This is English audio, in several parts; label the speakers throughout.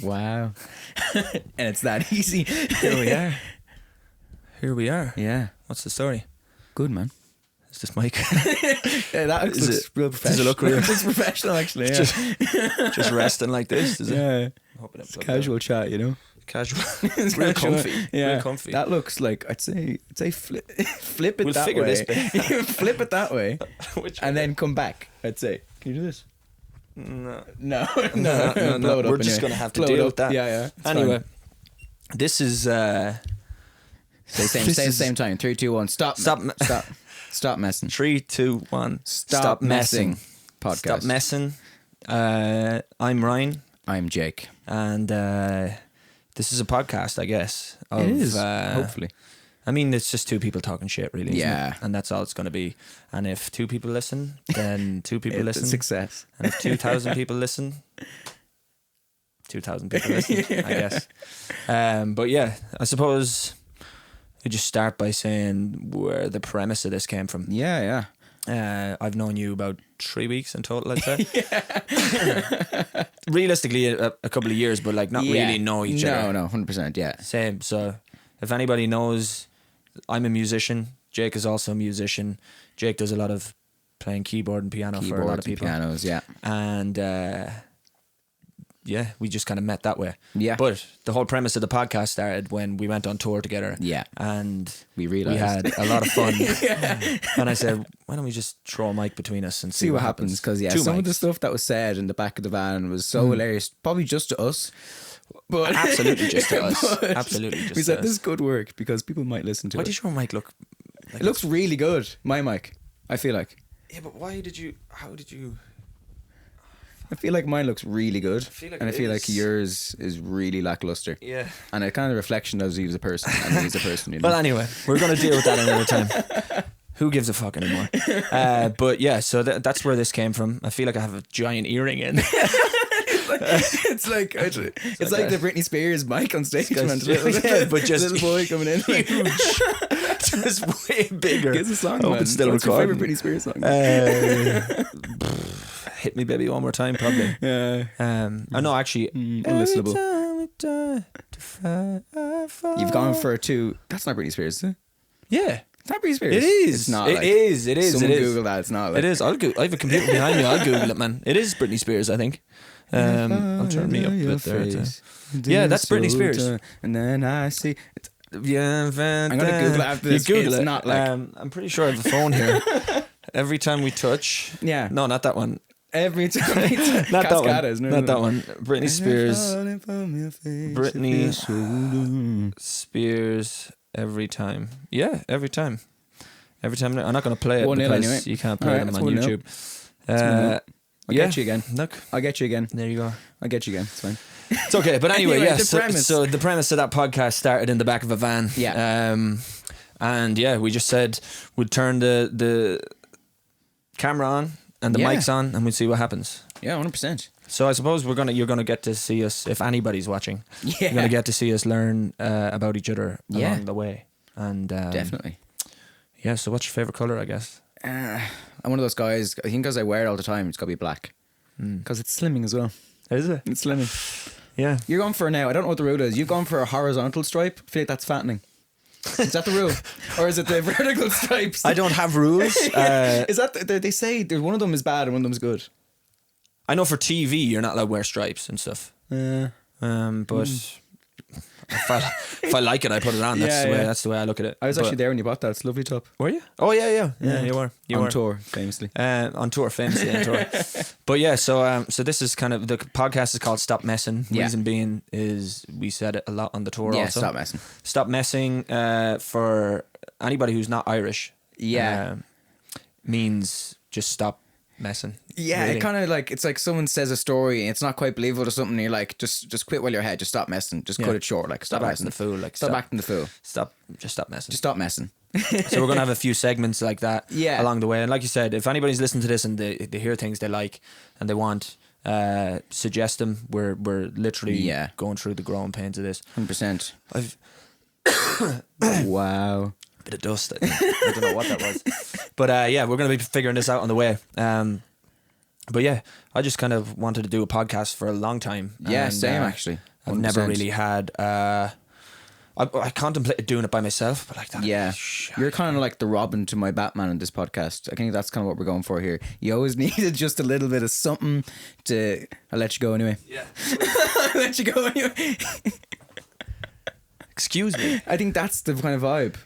Speaker 1: Wow. And it's that easy.
Speaker 2: Here we are.
Speaker 1: Yeah.
Speaker 2: What's the story?
Speaker 1: Good, man.
Speaker 2: Is this mic?
Speaker 1: Yeah, that looks real professional.
Speaker 2: Does it look real?
Speaker 1: It looks professional, actually. Yeah.
Speaker 2: Just resting like this, is it?
Speaker 1: Yeah.
Speaker 2: Hoping
Speaker 1: It's casual chat, you know.
Speaker 2: Casual.
Speaker 1: It's
Speaker 2: Real
Speaker 1: casual.
Speaker 2: comfy.
Speaker 1: Yeah.
Speaker 2: Real comfy.
Speaker 1: That looks like, I'd say flip it
Speaker 2: We'll
Speaker 1: that
Speaker 2: figure
Speaker 1: way.
Speaker 2: this bit.
Speaker 1: Flip it that way.
Speaker 2: Which
Speaker 1: And then come back, I'd say. Can you do this?
Speaker 2: No.
Speaker 1: No.
Speaker 2: No.
Speaker 1: Blow it up
Speaker 2: We're just
Speaker 1: anyway.
Speaker 2: going to have to
Speaker 1: Blow it
Speaker 2: deal
Speaker 1: up.
Speaker 2: with that.
Speaker 1: Yeah. It's
Speaker 2: Anyway,
Speaker 1: fine.
Speaker 2: this is...
Speaker 1: Say
Speaker 2: This
Speaker 1: the
Speaker 2: is-
Speaker 1: same time. 3, 2, 1. Stop messing.
Speaker 2: 3, 2, 1.
Speaker 1: Stop messing. Podcast.
Speaker 2: Stop messing. I'm Ryan.
Speaker 1: I'm Jake.
Speaker 2: And this is a podcast, I guess.
Speaker 1: It is. Hopefully.
Speaker 2: I mean, it's just two people talking shit, really. Isn't
Speaker 1: Yeah.
Speaker 2: it? And that's all it's going to be. And if 2 people listen, then 2 people
Speaker 1: It's a
Speaker 2: listen.
Speaker 1: success.
Speaker 2: And if 2,000 people listen, 2,000 people listen, I guess. But yeah, I suppose we just start by saying where the premise of this came from.
Speaker 1: Yeah.
Speaker 2: I've known you about 3 weeks in total, I'd say. Realistically, a couple of years, but like not really know each other.
Speaker 1: No, 100%, yeah.
Speaker 2: Same. So if anybody knows, I'm a musician. Jake is also a musician. Jake does a lot of playing keyboard and piano for a lot of people.
Speaker 1: Pianos, yeah.
Speaker 2: And yeah, we just kind of met that way.
Speaker 1: Yeah.
Speaker 2: But the whole premise of the podcast started when we went on tour together.
Speaker 1: Yeah.
Speaker 2: And
Speaker 1: We realised.
Speaker 2: we had a lot of fun. And I said, why don't we just throw a mic between us and
Speaker 1: See what happens, because
Speaker 2: Two
Speaker 1: some of the
Speaker 2: mics.
Speaker 1: stuff that was said in the back of the van was so hilarious, probably just to us, but
Speaker 2: Absolutely just to us.
Speaker 1: but
Speaker 2: Absolutely just
Speaker 1: we
Speaker 2: to
Speaker 1: said
Speaker 2: us.
Speaker 1: this could work because people might listen to
Speaker 2: Why
Speaker 1: it.
Speaker 2: did your mic look like
Speaker 1: It looks really good, my mic. I feel like
Speaker 2: but how did you
Speaker 1: mine looks really good,
Speaker 2: feel like
Speaker 1: and I
Speaker 2: it
Speaker 1: feel like
Speaker 2: is.
Speaker 1: yours is really lackluster.
Speaker 2: Yeah.
Speaker 1: And it kind of reflection of you as a person, and me as a person. You know?
Speaker 2: Well, anyway, we're going to deal with that another time. Who gives a fuck anymore? But yeah, so that's where this came from. I feel like I have a giant earring in.
Speaker 1: it's like the Britney Spears mic on stage, man.
Speaker 2: Yeah, but just
Speaker 1: little boy coming in, like,
Speaker 2: Just way bigger.
Speaker 1: It's a song,
Speaker 2: I hope
Speaker 1: man.
Speaker 2: it's still
Speaker 1: What's
Speaker 2: recording.
Speaker 1: your favorite Britney Spears song?
Speaker 2: Hit Me Baby One More Time, probably.
Speaker 1: Yeah.
Speaker 2: I know, actually.
Speaker 1: Unlistenable.
Speaker 2: Every time we die to fight, I fall.
Speaker 1: You've gone for 2. That's not Britney Spears, is it?
Speaker 2: Yeah.
Speaker 1: It's not Britney Spears.
Speaker 2: It is.
Speaker 1: It's not.
Speaker 2: It
Speaker 1: like,
Speaker 2: is. It is.
Speaker 1: Someone
Speaker 2: It is.
Speaker 1: Google that. It's not. Like,
Speaker 2: It is. I have a computer behind me. I'll Google it, man. It is Britney Spears, I think. I'll turn me up a bit there. Yeah, that's Britney Spears.
Speaker 1: And then I see.
Speaker 2: Yeah,
Speaker 1: I'm gonna Google it after this.
Speaker 2: You Google
Speaker 1: It's
Speaker 2: it.
Speaker 1: not like-
Speaker 2: I'm pretty sure I have a phone here. Every time we touch.
Speaker 1: Yeah.
Speaker 2: No, not that one.
Speaker 1: Every time.
Speaker 2: Not that
Speaker 1: Cascada,
Speaker 2: one.
Speaker 1: isn't it?
Speaker 2: Not that one. Britney Spears. Britney Spears. Every time. Yeah, every time. Every time. I'm not going to play it
Speaker 1: 1-0
Speaker 2: because
Speaker 1: anyway.
Speaker 2: you can't play
Speaker 1: Alright,
Speaker 2: them on
Speaker 1: that's 1-0.
Speaker 2: YouTube.
Speaker 1: I'll
Speaker 2: yeah.
Speaker 1: get you again.
Speaker 2: Look,
Speaker 1: I'll get you again.
Speaker 2: there you go.
Speaker 1: I'll get you again. It's fine.
Speaker 2: It's okay, but anyway,
Speaker 1: Anyway,
Speaker 2: yeah.
Speaker 1: the
Speaker 2: So,
Speaker 1: premise.
Speaker 2: so the premise of that podcast started in the back of a van.
Speaker 1: Yeah.
Speaker 2: And yeah, we just said we'd turn the camera on and the
Speaker 1: Yeah.
Speaker 2: mics on, and we'd see what happens.
Speaker 1: Yeah, 100%.
Speaker 2: So I suppose you're gonna get to see us, if anybody's watching.
Speaker 1: Yeah.
Speaker 2: You're gonna get to see us learn about each other
Speaker 1: Yeah.
Speaker 2: along the way. And
Speaker 1: Definitely.
Speaker 2: yeah. So what's your favorite color? I guess.
Speaker 1: I'm one of those guys. I think because I wear it all the time, it's got to be black. Because it's slimming as well.
Speaker 2: Is it?
Speaker 1: It's slimming.
Speaker 2: Yeah.
Speaker 1: You're going for now. I don't know what the rule is. You've gone for a horizontal stripe. I feel like that's fattening. Is that the rule, or is it the vertical stripes?
Speaker 2: I don't have rules.
Speaker 1: Is that they say there's one of them is bad and one of them is good?
Speaker 2: I know for TV you're not allowed to wear stripes and stuff. But if I like it, I put it on. That's
Speaker 1: Yeah,
Speaker 2: the way.
Speaker 1: yeah.
Speaker 2: That's the way I look at it.
Speaker 1: I was
Speaker 2: But-
Speaker 1: actually there when you bought that. It's a lovely top.
Speaker 2: Were you? Oh yeah. You were. You
Speaker 1: on
Speaker 2: were.
Speaker 1: tour, famously.
Speaker 2: On tour, famously on tour. But yeah, so this is kind of the podcast is called Stop Messing.
Speaker 1: Yeah.
Speaker 2: Reason being is we said it a lot on the tour.
Speaker 1: Yeah,
Speaker 2: also.
Speaker 1: stop messing.
Speaker 2: Stop messing. For anybody who's not Irish.
Speaker 1: Yeah.
Speaker 2: Means just stop messing.
Speaker 1: Yeah,
Speaker 2: really.
Speaker 1: it kind of like it's like someone says a story and it's not quite believable or something. And you're like, just quit while you're ahead. Just stop messing. Just
Speaker 2: Yeah.
Speaker 1: cut it short. Like
Speaker 2: Stop
Speaker 1: stop
Speaker 2: acting
Speaker 1: messing.
Speaker 2: the fool. Like
Speaker 1: Stop acting the fool.
Speaker 2: Just stop messing.
Speaker 1: Just stop messing.
Speaker 2: So we're gonna have a few segments like that
Speaker 1: Yeah.
Speaker 2: along the way. And like you said, if anybody's listening to this and they hear things they like and they want, suggest them. We're literally
Speaker 1: Yeah.
Speaker 2: going through the growing pains of this.
Speaker 1: 100%.
Speaker 2: I've
Speaker 1: Wow.
Speaker 2: bit of dust. I think. I don't know what that was, but yeah, we're gonna be figuring this out on the way. But yeah, I just kind of wanted to do a podcast for a long time.
Speaker 1: Yeah,
Speaker 2: and,
Speaker 1: same actually.
Speaker 2: I've never
Speaker 1: 100%.
Speaker 2: really had. I contemplated doing it by myself, but like that.
Speaker 1: Yeah, you're kind of like the Robin to my Batman in this podcast. I think that's kind of what we're going for here. You always needed just a little bit of something to. I'll let you go anyway.
Speaker 2: Yeah.
Speaker 1: I'll let you go anyway.
Speaker 2: Excuse me.
Speaker 1: I think that's the kind of vibe.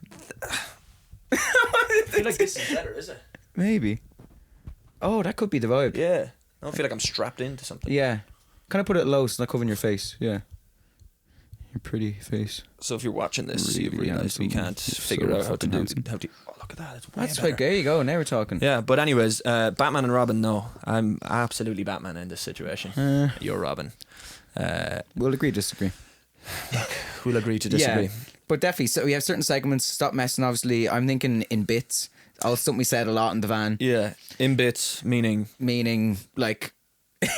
Speaker 2: I feel like this is better, is it?
Speaker 1: Maybe. Oh, that could be the vibe.
Speaker 2: Yeah. I don't feel like I'm strapped into something.
Speaker 1: Yeah. Kind of put it low so it's not covering your face. Yeah. Your pretty face.
Speaker 2: So if you're watching this, you
Speaker 1: Really
Speaker 2: realise we
Speaker 1: handsome.
Speaker 2: can't
Speaker 1: You're
Speaker 2: figure
Speaker 1: so
Speaker 2: out how to
Speaker 1: fucking
Speaker 2: do.
Speaker 1: handsome.
Speaker 2: Oh, look at that! It's way
Speaker 1: That's
Speaker 2: better.
Speaker 1: like, there you go. Now we're talking.
Speaker 2: Yeah, but anyways, Batman and Robin. No, I'm absolutely Batman in this situation. You're Robin.
Speaker 1: We'll agree, disagree.
Speaker 2: We'll agree to disagree.
Speaker 1: Yeah, but definitely. So we have certain segments. Stop messing. Obviously, I'm thinking in bits. Also, something we said a lot in the van.
Speaker 2: Yeah, in bits, meaning
Speaker 1: like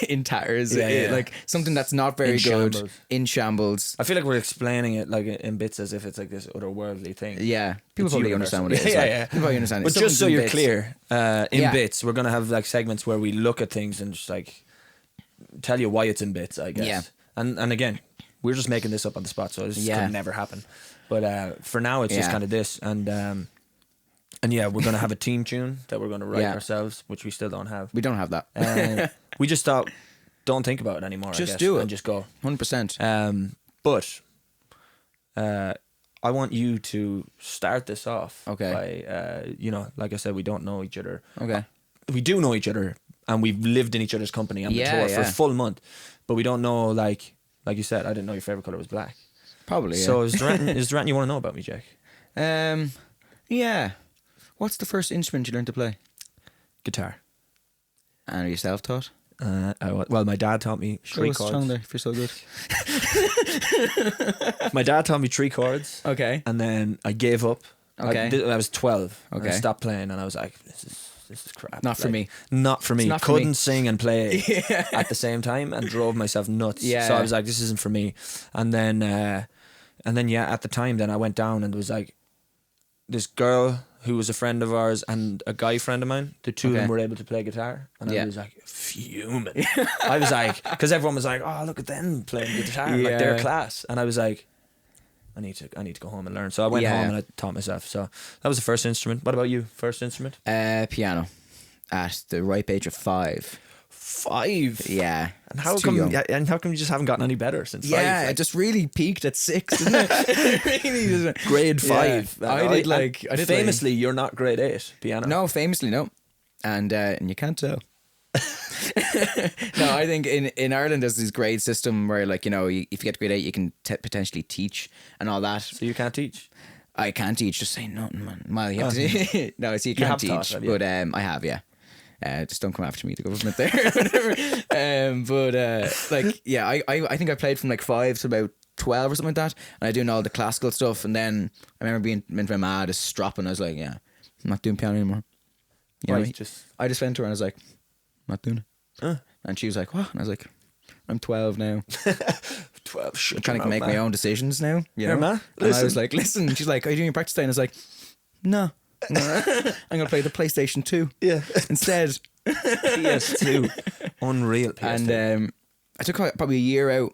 Speaker 1: in tatters.
Speaker 2: Yeah.
Speaker 1: Like something that's not very
Speaker 2: In
Speaker 1: good.
Speaker 2: shambles.
Speaker 1: In shambles.
Speaker 2: I feel like we're explaining it like in bits as if it's like this otherworldly thing.
Speaker 1: Yeah, people
Speaker 2: It's
Speaker 1: probably
Speaker 2: universal.
Speaker 1: understand what it is.
Speaker 2: Yeah,
Speaker 1: like,
Speaker 2: yeah.
Speaker 1: People probably understand.
Speaker 2: But
Speaker 1: It's
Speaker 2: just so
Speaker 1: something in
Speaker 2: you're
Speaker 1: bits.
Speaker 2: clear, in
Speaker 1: Yeah.
Speaker 2: bits, we're gonna have like segments where we look at things and just like tell you why it's in bits, I guess.
Speaker 1: Yeah.
Speaker 2: And again, we're just making this up on the spot, so this could never happen. But for now, it's just
Speaker 1: Yeah.
Speaker 2: kind of this, and yeah, we're gonna have a theme tune that we're gonna write
Speaker 1: Yeah.
Speaker 2: ourselves, which we still don't have.
Speaker 1: We don't have that.
Speaker 2: We just thought, don't think about it anymore.
Speaker 1: Just
Speaker 2: I guess,
Speaker 1: do it.
Speaker 2: and just go.
Speaker 1: 100%.
Speaker 2: But I want you to start this off.
Speaker 1: Okay.
Speaker 2: By like I said, we don't know each other.
Speaker 1: Okay.
Speaker 2: We do know each other, and we've lived in each other's company on the
Speaker 1: Yeah,
Speaker 2: tour for a
Speaker 1: yeah.
Speaker 2: full month, but we don't know like you said. I didn't know your favorite color was black.
Speaker 1: Probably. Yeah.
Speaker 2: So is there anything you want to know about me, Jack?
Speaker 1: Yeah. What's the first instrument you learned to play?
Speaker 2: Guitar.
Speaker 1: And are you self-taught?
Speaker 2: Well, my dad taught me three
Speaker 1: Go strong
Speaker 2: chords.
Speaker 1: there if you're so good.
Speaker 2: My dad taught me 3 chords,
Speaker 1: Okay.
Speaker 2: and then I gave up.
Speaker 1: Okay.
Speaker 2: I was 12. And I
Speaker 1: Okay.
Speaker 2: stopped playing, and I was like, this is crap.
Speaker 1: Not for me.
Speaker 2: Not for me.
Speaker 1: not for
Speaker 2: Couldn't
Speaker 1: me.
Speaker 2: sing and play
Speaker 1: Yeah.
Speaker 2: at the same time, and drove myself nuts.
Speaker 1: Yeah.
Speaker 2: So I was like, this isn't for me. And then yeah, at the time, then I went down, and there was like this girl who was a friend of ours and a guy friend of mine. The two of them
Speaker 1: Okay.
Speaker 2: were able to play guitar, and
Speaker 1: Yeah.
Speaker 2: I was like fuming. I was like, because everyone was like, oh, look at them playing guitar, like they're
Speaker 1: Yeah.
Speaker 2: class, and I was like, I need to go home and learn. So I went
Speaker 1: Yeah.
Speaker 2: home and I taught myself. So that was the first instrument. What about you? First instrument?
Speaker 1: Piano. At the ripe age of 5.
Speaker 2: 5.
Speaker 1: Yeah.
Speaker 2: And how
Speaker 1: It's too
Speaker 2: come?
Speaker 1: young.
Speaker 2: Yeah, and how come you just haven't gotten any better since 5?
Speaker 1: Yeah,
Speaker 2: Like,
Speaker 1: it just really peaked at 6, didn't it? It really just-
Speaker 2: grade 5.
Speaker 1: Yeah. I did
Speaker 2: famously, you're not grade 8 piano.
Speaker 1: No, famously no, and you can't tell. No, I think in Ireland there's this grade system where if you get grade 8 you can potentially teach and all that.
Speaker 2: So you can't teach.
Speaker 1: I can't teach. Just say nothing, man. Well, you have to. No, see, you can't
Speaker 2: have
Speaker 1: teach,
Speaker 2: taught, have you?
Speaker 1: but I have, yeah. Just don't come after me, the government there. Whatever. I think I played from like 5 to about 12 or something like that, and I doing all the classical stuff. And then I remember being meant to my ma just stropping. I was like, yeah, I'm not doing piano anymore. You know,
Speaker 2: Right, just
Speaker 1: I just went to her and I was like, I'm not doing it. And she was like, what? And I was like, I'm 12 now.
Speaker 2: 12. Shut
Speaker 1: I'm trying
Speaker 2: your
Speaker 1: to make
Speaker 2: mouth,
Speaker 1: my
Speaker 2: man.
Speaker 1: own decisions now. You
Speaker 2: Yeah,
Speaker 1: know?
Speaker 2: ma,
Speaker 1: And I
Speaker 2: listen.
Speaker 1: was like, listen. She's like, are you doing your practice day? And I was like, no. I'm going to play the PlayStation 2
Speaker 2: Yeah.
Speaker 1: instead.
Speaker 2: PS2. Unreal PS2.
Speaker 1: And I took probably a year out,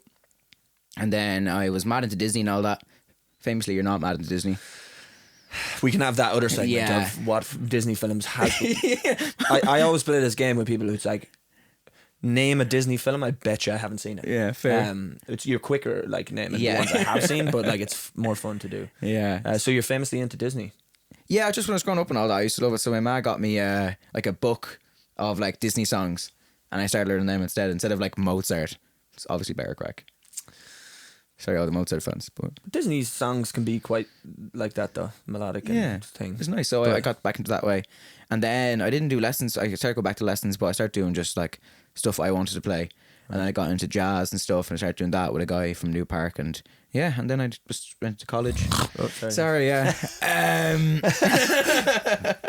Speaker 1: and then I was mad into Disney and all that. Famously, you're not mad into Disney.
Speaker 2: we can have that other segment
Speaker 1: Yeah.
Speaker 2: of what Disney films have been. I always play this game with people who's like, name a Disney film. I bet you I haven't seen it.
Speaker 1: Yeah, fair.
Speaker 2: You're quicker like naming
Speaker 1: Yeah.
Speaker 2: the ones I have seen, but like it's more fun to do.
Speaker 1: Yeah.
Speaker 2: So you're famously into Disney.
Speaker 1: Yeah, just when I was growing up and all that, I used to love it. So my ma got me like a book of like Disney songs, and I started learning them instead of like Mozart. It's obviously better crack. Sorry, all the Mozart fans, but
Speaker 2: Disney's songs can be quite like that though, melodic and
Speaker 1: yeah,
Speaker 2: thing.
Speaker 1: it's nice. So I got back into that way, and then I didn't do lessons. I started to go back to lessons, but I started doing just like stuff I wanted to play, and then I got into jazz and stuff, and I started doing that with a guy from New Park, and yeah, and then I just went to college.
Speaker 2: Oh,
Speaker 1: Sorry, yeah.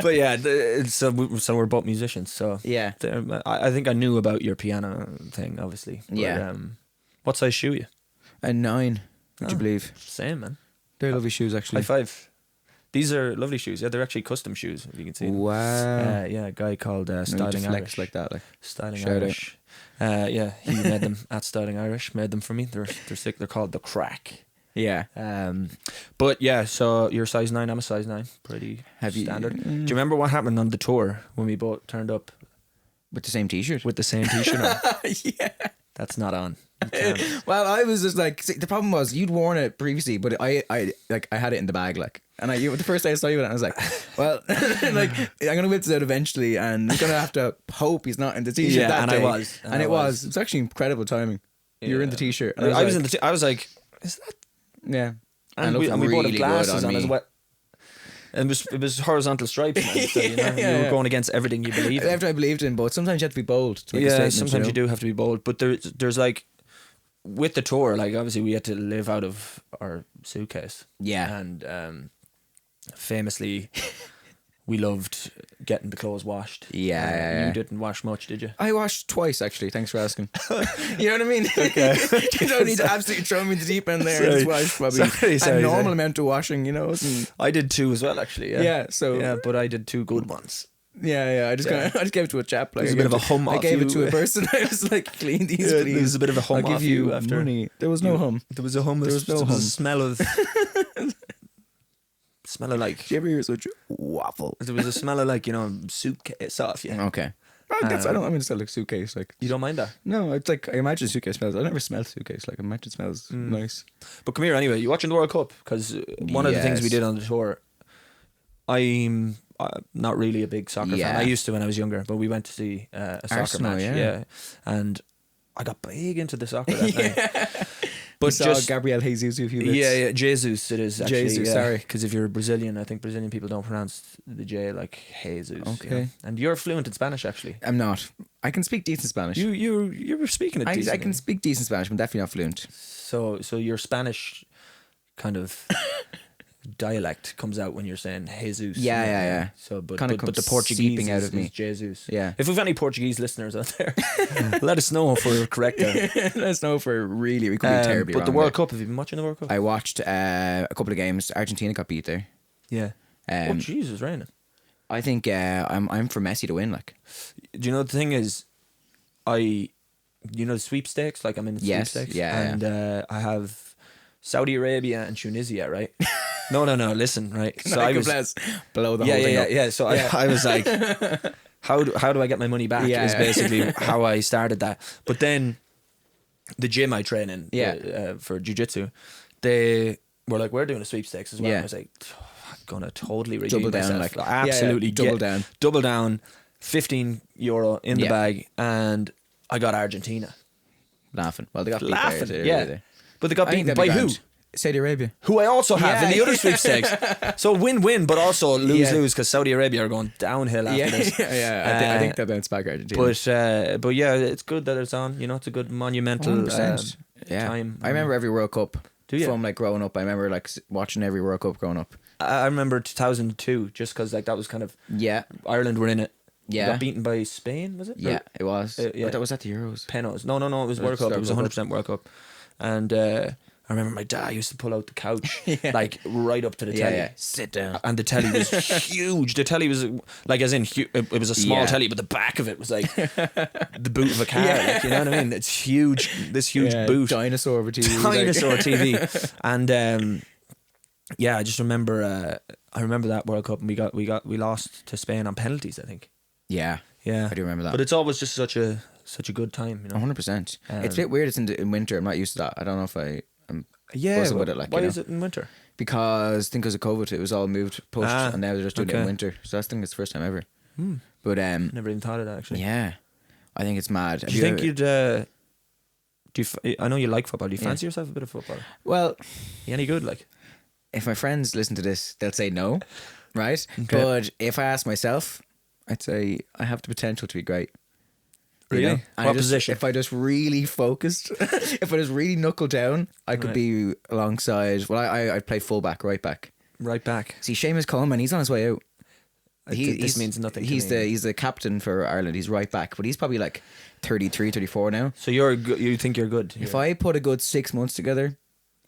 Speaker 2: But yeah, so we're both musicians. So
Speaker 1: Yeah.
Speaker 2: I think I knew about your piano thing, obviously. But,
Speaker 1: Yeah.
Speaker 2: what size shoe are you?
Speaker 1: A 9, would you
Speaker 2: Oh.
Speaker 1: believe?
Speaker 2: Same, man.
Speaker 1: They're lovely shoes,
Speaker 2: High
Speaker 1: actually.
Speaker 2: five. These are lovely shoes. Yeah, they're actually custom shoes, if you can see them.
Speaker 1: Wow.
Speaker 2: Yeah, a guy called
Speaker 1: No need to
Speaker 2: Styling
Speaker 1: flex
Speaker 2: Irish.
Speaker 1: like that. Like.
Speaker 2: Styling
Speaker 1: Shout out.
Speaker 2: Irish. Yeah, he made them at Styling Irish. Made them for me. They're sick. They're called the Crack.
Speaker 1: Yeah.
Speaker 2: But yeah, so you're size 9. I'm a size 9. Pretty standard. Do you remember what happened on the tour when we both turned up
Speaker 1: With the same T-shirt.
Speaker 2: with the same T-shirt on?
Speaker 1: Yeah.
Speaker 2: That's not on. You can't.
Speaker 1: Well, I was just like, see, the problem was you'd worn it previously, but I had it in the bag, like, and the first day I saw you with it, I was like, well, like, I'm gonna whip this out eventually, and I'm gonna have to hope he's not in the T-shirt
Speaker 2: Yeah,
Speaker 1: that
Speaker 2: and
Speaker 1: day.
Speaker 2: I was.
Speaker 1: And it was. It's actually incredible timing. You were in the T-shirt. And
Speaker 2: I was in the. I was like, is that?
Speaker 1: Yeah.
Speaker 2: And
Speaker 1: it
Speaker 2: we
Speaker 1: looked
Speaker 2: both
Speaker 1: really
Speaker 2: had glasses
Speaker 1: good
Speaker 2: on
Speaker 1: me.
Speaker 2: as well. And it was horizontal stripes, man, so, you know, you were going against everything you believe in.
Speaker 1: After I believed in, but sometimes you have to be bold to make a statement.
Speaker 2: Sometimes
Speaker 1: you
Speaker 2: you do have to be bold, but there's like with the tour, like obviously we had to live out of our suitcase.
Speaker 1: Yeah.
Speaker 2: And famously, we loved getting the clothes washed.
Speaker 1: Yeah.
Speaker 2: You didn't wash much, did you?
Speaker 1: I washed twice, actually. Thanks for asking. You know what I mean? Okay. You don't need to absolutely throw me in the deep end there.
Speaker 2: Sorry.
Speaker 1: Just wash probably
Speaker 2: Sorry,
Speaker 1: a normal amount of washing, you know.
Speaker 2: I did 2 as well, actually. Yeah.
Speaker 1: Yeah, so
Speaker 2: Yeah, but I did 2 good ones.
Speaker 1: yeah. I just gave it to a chap. Like,
Speaker 2: There's a bit of a hum
Speaker 1: I
Speaker 2: off
Speaker 1: gave
Speaker 2: you.
Speaker 1: it to a person. I was like, clean these, please.
Speaker 2: There was a bit of a hum
Speaker 1: I'll give
Speaker 2: off
Speaker 1: you
Speaker 2: after
Speaker 1: money. There was no hum.
Speaker 2: There was a hum.
Speaker 1: There was no
Speaker 2: there
Speaker 1: hum.
Speaker 2: a smell of. Smell of like.
Speaker 1: Did you ever hear such waffle?
Speaker 2: There was a smell of like, you know, suitcase off. Yeah.
Speaker 1: Okay. I mean, it's like suitcase. Like,
Speaker 2: You don't mind that?
Speaker 1: no, it's like I imagine suitcase smells. I never smelled suitcase. Like, I imagine it smells nice.
Speaker 2: But come here anyway. You watching the World Cup? Because one of the things we
Speaker 1: Yes.
Speaker 2: did on the tour, I'm not really a big soccer fan.
Speaker 1: Yeah.
Speaker 2: I used to when I was younger, but we went to see a soccer
Speaker 1: Arsenal,
Speaker 2: match.
Speaker 1: yeah.
Speaker 2: And I got big into the soccer that night. But
Speaker 1: You saw
Speaker 2: just
Speaker 1: Gabriel Jesus a few bits.
Speaker 2: yeah, Jesus it is actually.
Speaker 1: Jesus, sorry.
Speaker 2: Because if you're Brazilian, I think Brazilian people don't pronounce the J like Jesus.
Speaker 1: Okay.
Speaker 2: You know? And you're fluent in Spanish, actually.
Speaker 1: I'm not. I can speak decent Spanish.
Speaker 2: You were speaking it
Speaker 1: I
Speaker 2: decently.
Speaker 1: can speak decent Spanish, but definitely not fluent.
Speaker 2: So your Spanish kind of dialect comes out when you're saying Jesus.
Speaker 1: Yeah.
Speaker 2: So but
Speaker 1: Kinda
Speaker 2: but the
Speaker 1: comes
Speaker 2: Portuguese
Speaker 1: seeping out
Speaker 2: is,
Speaker 1: of me.
Speaker 2: is Jesus.
Speaker 1: Yeah.
Speaker 2: If we've any Portuguese listeners out there, let us know if we're correct there.
Speaker 1: Let us know if we could be terribly
Speaker 2: But
Speaker 1: wrong
Speaker 2: the World
Speaker 1: there.
Speaker 2: Cup, have you been watching the World Cup?
Speaker 1: I watched a couple of games. Argentina got beat there.
Speaker 2: Yeah. Oh Jesus, raining.
Speaker 1: I think I'm for Messi to win. Like,
Speaker 2: Do you know the thing is, you know the sweepstakes? Like I'm in the
Speaker 1: Yes,
Speaker 2: sweepstakes.
Speaker 1: yeah,
Speaker 2: And I have Saudi Arabia and Tunisia, right? No, listen, right? So I was
Speaker 1: blow the whole thing up.
Speaker 2: yeah. So I was like, how do I get my money back?
Speaker 1: Yeah.
Speaker 2: Is basically how I started that. But then the gym I train in, for jiu-jitsu, they were like, we're doing a sweepstakes as well.
Speaker 1: Yeah.
Speaker 2: And I was like, I'm gonna totally redeem
Speaker 1: Double down,
Speaker 2: myself.
Speaker 1: like,
Speaker 2: Absolutely
Speaker 1: double down.
Speaker 2: €15 in the bag, and I got Argentina.
Speaker 1: Laughing. Well, they got beat
Speaker 2: Laughing,
Speaker 1: there.
Speaker 2: yeah. But they got
Speaker 1: I think
Speaker 2: beaten
Speaker 1: that'd
Speaker 2: by
Speaker 1: be
Speaker 2: who?
Speaker 1: grand. Saudi Arabia.
Speaker 2: Who I also have in the
Speaker 1: Yeah.
Speaker 2: other sweepstakes. So win-win, but also lose-lose, because Saudi Arabia are going downhill after
Speaker 1: Yeah,
Speaker 2: this.
Speaker 1: I think they'll bounce back Argentina.
Speaker 2: But yeah, it's good that it's on. You know, it's a good monumental
Speaker 1: 100%.
Speaker 2: time.
Speaker 1: I remember every World Cup.
Speaker 2: Do you?
Speaker 1: From like growing up, I remember like watching every World Cup growing up.
Speaker 2: I remember 2002, just because like that was kind of
Speaker 1: Yeah,
Speaker 2: Ireland were in it.
Speaker 1: yeah,
Speaker 2: We got beaten by Spain, was it?
Speaker 1: yeah. It was.
Speaker 2: yeah.
Speaker 1: But that was at the Euros.
Speaker 2: Penalties. No, it was World Cup. It was 100% World Cup. And I remember my dad used to pull out the couch, like right up to the telly.
Speaker 1: Yeah. Sit down.
Speaker 2: And the telly was huge. The telly was like, as in, it was a small
Speaker 1: Yeah.
Speaker 2: telly, but the back of it was like the boot of a car. Like, you know what I mean? It's huge. This huge boot.
Speaker 1: Dinosaur over TV.
Speaker 2: Dinosaur TV. And yeah, I just remember. I remember that World Cup, and we lost to Spain on penalties, I think.
Speaker 1: Yeah,
Speaker 2: Yeah,
Speaker 1: I do remember that.
Speaker 2: But it's always just such a good time, you know.
Speaker 1: 100%. It's a bit weird. It's in winter. I'm not used to that. I don't know if I'm buzzing with it. Like,
Speaker 2: why
Speaker 1: you know?
Speaker 2: is it in winter?
Speaker 1: Because I think because of COVID, it was all moved, pushed, and now they're just doing it in
Speaker 2: okay.
Speaker 1: winter. So I think it's the first time ever. But
Speaker 2: Never even thought of that, actually.
Speaker 1: yeah, I think it's mad.
Speaker 2: Do you think you'd? I know you like football. Do you fancy yourself a bit of football?
Speaker 1: Well,
Speaker 2: You any good? Like,
Speaker 1: if my friends listen to this, they'll say no, right?
Speaker 2: Okay.
Speaker 1: But if I ask myself, I'd say I have the potential to be great. You
Speaker 2: Really?
Speaker 1: know? And
Speaker 2: What position?
Speaker 1: If I just really focused, if I just really knuckled down, I could
Speaker 2: Right.
Speaker 1: be alongside. Well, I'd play fullback, right back.
Speaker 2: right back.
Speaker 1: See, Seamus Coleman, he's on his way out.
Speaker 2: This means nothing to
Speaker 1: He's
Speaker 2: me.
Speaker 1: he's the captain for Ireland. He's right back, but he's probably like 33, 34 now.
Speaker 2: So you think you're good?
Speaker 1: If I put a good 6 months together,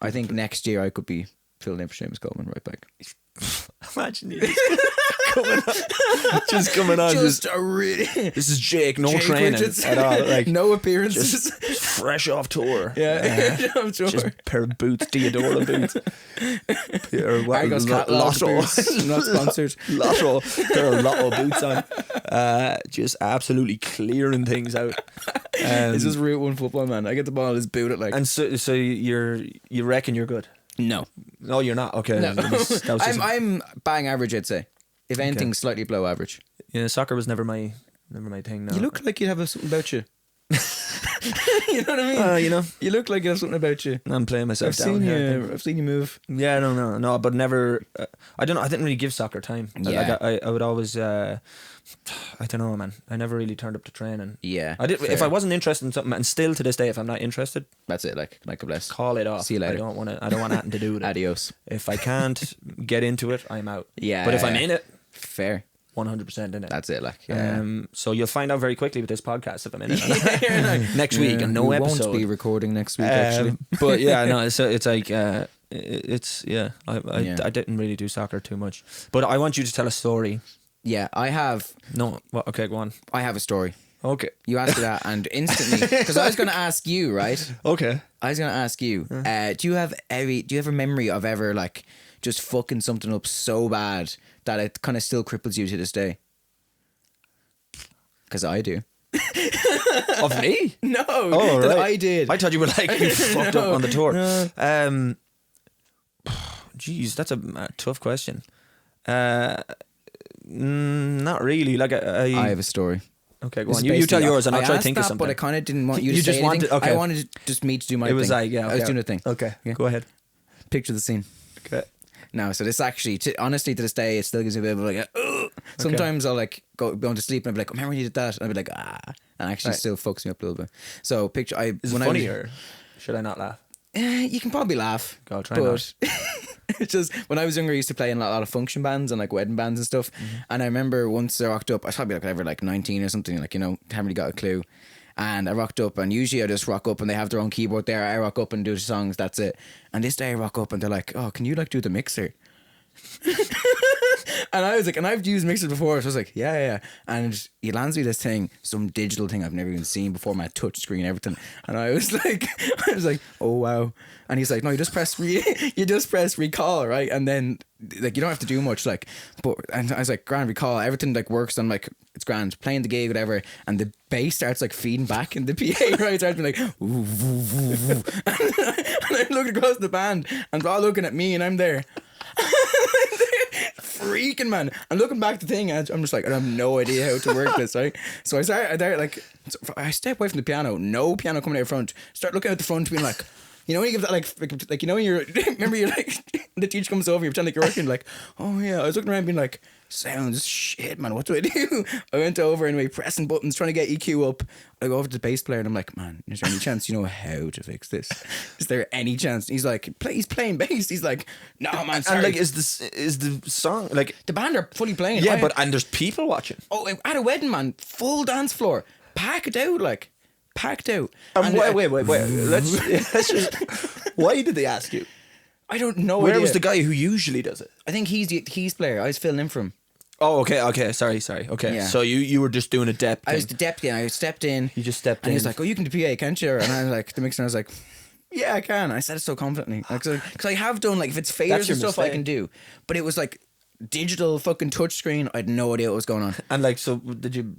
Speaker 1: I think next year I could be filling in for Seamus Coleman right back.
Speaker 2: Imagine you just coming on.
Speaker 1: Just a really.
Speaker 2: This is Jake. No
Speaker 1: Jake
Speaker 2: training
Speaker 1: Richardson.
Speaker 2: at all. Like
Speaker 1: No appearances.
Speaker 2: just fresh off tour.
Speaker 1: Yeah, I'm sure.
Speaker 2: Just a pair of boots, Diodora boots. Or what?
Speaker 1: Argos Catalog boots, not sponsored.
Speaker 2: Lotto. Pair of Lotto boots on. Just absolutely clearing things out.
Speaker 1: It's just Route 1 football, man. I get the ball, just boot it like.
Speaker 2: And so you reckon you're good?
Speaker 1: No.
Speaker 2: No, you're not. Okay.
Speaker 1: No.
Speaker 2: That was just
Speaker 1: I'm bang average, I'd say. If anything, slightly below average.
Speaker 2: yeah, soccer was never my thing. No.
Speaker 1: You look like you have something about you. You know what I mean?
Speaker 2: You know,
Speaker 1: You look like you have something about you.
Speaker 2: I'm playing myself
Speaker 1: I've
Speaker 2: down
Speaker 1: seen
Speaker 2: here.
Speaker 1: you. I've seen you move.
Speaker 2: Yeah, no, but never. I don't know. I didn't really give soccer time.
Speaker 1: Yeah.
Speaker 2: Like, I would always. I don't know, man. I never really turned up to training.
Speaker 1: Yeah.
Speaker 2: I did.
Speaker 1: fair.
Speaker 2: If I wasn't interested in something, and still to this day, if I'm not interested,
Speaker 1: That's it. Like a bless.
Speaker 2: call it off.
Speaker 1: See you later.
Speaker 2: I don't want to. I don't want nothing to do with it.
Speaker 1: Adios.
Speaker 2: If I can't get into it, I'm out.
Speaker 1: Yeah.
Speaker 2: But if I'm in it,
Speaker 1: Fair.
Speaker 2: 100% in it.
Speaker 1: That's it. Like. Yeah.
Speaker 2: So you'll find out very quickly with this podcast if I'm in it.
Speaker 1: You're like,
Speaker 2: Next week and no
Speaker 1: we
Speaker 2: episode.
Speaker 1: won't be recording next week. Actually.
Speaker 2: But yeah, no. So it's like it's yeah. I
Speaker 1: Yeah.
Speaker 2: I didn't really do soccer too much. But I want you to tell a story.
Speaker 1: Yeah. I have.
Speaker 2: No. Well, okay, go on.
Speaker 1: I have a story.
Speaker 2: Okay.
Speaker 1: You asked me that, and instantly, because I was going to ask you, right?
Speaker 2: Okay.
Speaker 1: I was going to ask you. Do you have a memory of ever like just fucking something up so bad that it kind of still cripples you to this day? Because I do.
Speaker 2: Of me?
Speaker 1: No,
Speaker 2: Oh,
Speaker 1: that
Speaker 2: right.
Speaker 1: I did.
Speaker 2: I thought you were like you fucked up
Speaker 1: No,
Speaker 2: on the tour.
Speaker 1: no.
Speaker 2: Jeez, that's a tough question. Not really. Like
Speaker 1: I have a story.
Speaker 2: okay, go
Speaker 1: This
Speaker 2: on.
Speaker 1: is
Speaker 2: You tell
Speaker 1: basically-
Speaker 2: yours, and I'll
Speaker 1: I
Speaker 2: try to
Speaker 1: asked
Speaker 2: think of
Speaker 1: that,
Speaker 2: something.
Speaker 1: But I kind of didn't want you
Speaker 2: You
Speaker 1: to
Speaker 2: just
Speaker 1: say
Speaker 2: wanted-
Speaker 1: anything.
Speaker 2: okay.
Speaker 1: I wanted just me to do my
Speaker 2: It
Speaker 1: thing.
Speaker 2: was like, yeah,
Speaker 1: I was
Speaker 2: okay.
Speaker 1: doing a thing.
Speaker 2: Okay,
Speaker 1: Yeah.
Speaker 2: go ahead.
Speaker 1: Picture the scene.
Speaker 2: Okay.
Speaker 1: No, so this actually, honestly, to this day, it still gives me a bit of like, sometimes I'll like go to sleep and I'll be like, remember when you did that? And I'll be like, and actually
Speaker 2: Right.
Speaker 1: still fucks me up a little bit. So picture,
Speaker 2: Is it funny or should I not laugh?
Speaker 1: you can probably laugh.
Speaker 2: Go, try
Speaker 1: but it's just when I was younger, I used to play in a lot of function bands and like wedding bands and stuff. And I remember once I rocked up, I was probably like whatever, like 19 or something, like, you know, haven't really got a clue. And I rocked up, and usually I just rock up and they have their own keyboard there. I rock up and do the songs, that's it. And this day I rock up and they're like, oh, can you like do the mixer? And I was like, and I've used mixers before, so I was like, yeah. And he lands me this thing, some digital thing I've never even seen before, my touch screen, everything. And I was like, oh wow. And he's like, no, you just press recall, right? And then like you don't have to do much, like. But and I was like, grand, recall, everything like works. I'm like, it's grand, playing the gig, whatever. And the bass starts like feeding back in the PA, right? It starts being like, ooh, ooh, ooh, ooh. And I'm looking across the band, and they're all looking at me, and I'm there. Freaking, man. I'm looking back at the thing and I'm just like, I have no idea how to work this, right? So I step away from the piano, no piano coming out front, start looking at the front, being like, you know when you give that like you know when you're remember you're like the teacher comes over, you're pretending like you're working, like, oh yeah. I was looking around being like, sounds shit, man, what do I do? I went over anyway, pressing buttons, trying to get EQ up. I go over to the bass player and I'm like, man, is there any chance you know how to fix this? Is there any chance? He's like, he's playing bass. He's like, no, man, sorry.
Speaker 2: And like, is the song like?
Speaker 1: The band are fully playing.
Speaker 2: Yeah, and there's people watching.
Speaker 1: Oh, at a wedding, man, full dance floor, packed out, like packed out.
Speaker 2: And wait. Let's just. Why did they ask you?
Speaker 1: I don't know.
Speaker 2: Where was the guy who usually does it?
Speaker 1: I think he's the keys player. I was filling in for him.
Speaker 2: Oh, okay. Sorry. Okay.
Speaker 1: Yeah.
Speaker 2: So you were just doing a depth.
Speaker 1: I was the deputy. I stepped in.
Speaker 2: You just stepped
Speaker 1: and
Speaker 2: in.
Speaker 1: he's like, "Oh, you can do PA, can't you?" And I was like, the mixer. And I was like, "Yeah, I can." I said it so confidently, because I have done like if it's faders
Speaker 2: That's your
Speaker 1: and stuff, I
Speaker 2: mistake.
Speaker 1: can do. But it was like digital fucking touch screen. I had no idea what was going on.
Speaker 2: And like, so did you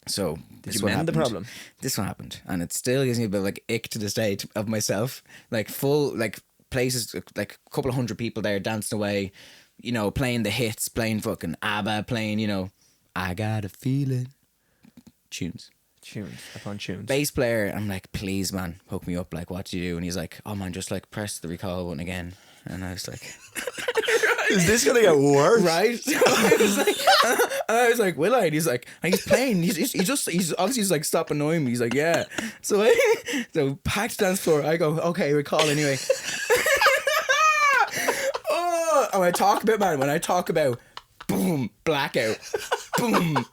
Speaker 1: So this is
Speaker 2: you
Speaker 1: what
Speaker 2: mend the
Speaker 1: happened.
Speaker 2: problem?
Speaker 1: This one happened, and it still gives me a bit of like ick to this day of myself. Like full like places, like a couple of hundred people there dancing away, you know, playing the hits, playing fucking ABBA, playing, you know, I got a feeling. Tunes
Speaker 2: upon tunes.
Speaker 1: Bass player, I'm like, please man, hook me up. Like, what do you do? And he's like, oh man, just like press the recall button again. And I was like,
Speaker 2: Is this gonna get worse?
Speaker 1: right? So I was like, will I? And he's like, and he's playing. He's obviously like, stop annoying me. He's like, yeah. So packed dance floor. I go, okay, recall anyway. Oh, when I talk about, boom, blackout, boom.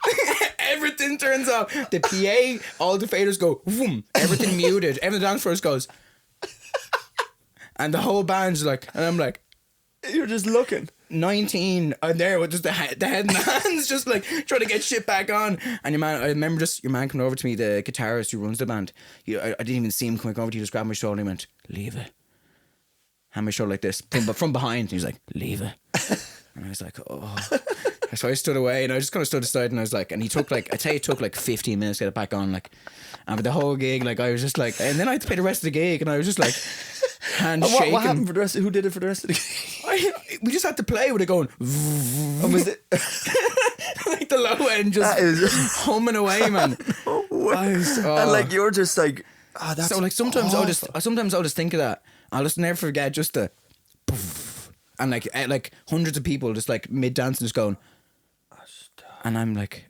Speaker 1: Everything turns off. The PA, all the faders go, boom. Everything muted. Everything dance floor goes, and the whole band's like, and I'm like.
Speaker 2: You're just looking.
Speaker 1: 19 and there with just the head and the hands just like trying to get shit back on. And I remember just your man coming over to me, the guitarist who runs the band. I didn't even see him coming over to you, just grabbed my shoulder and he went, leave it. Hand my shoulder like this from behind, and he was like, leave it. And I was like, oh. So I stood away and I just kind of stood aside and I was like, and he took like, I'd say it took like 15 minutes to get it back on, like, and for the whole gig, like I was just like, and then I had to pay the rest of the gig and I was just like hands shaking.
Speaker 2: What happened for the rest? Who did it for the rest of the gig?
Speaker 1: We just had to play with it going
Speaker 2: Was it
Speaker 1: like the low end just humming away, man.
Speaker 2: And like you're just like, that's
Speaker 1: so like sometimes
Speaker 2: awful.
Speaker 1: I'll just think of that. I'll just never forget just the and like hundreds of people just like mid dancing just going, and I'm like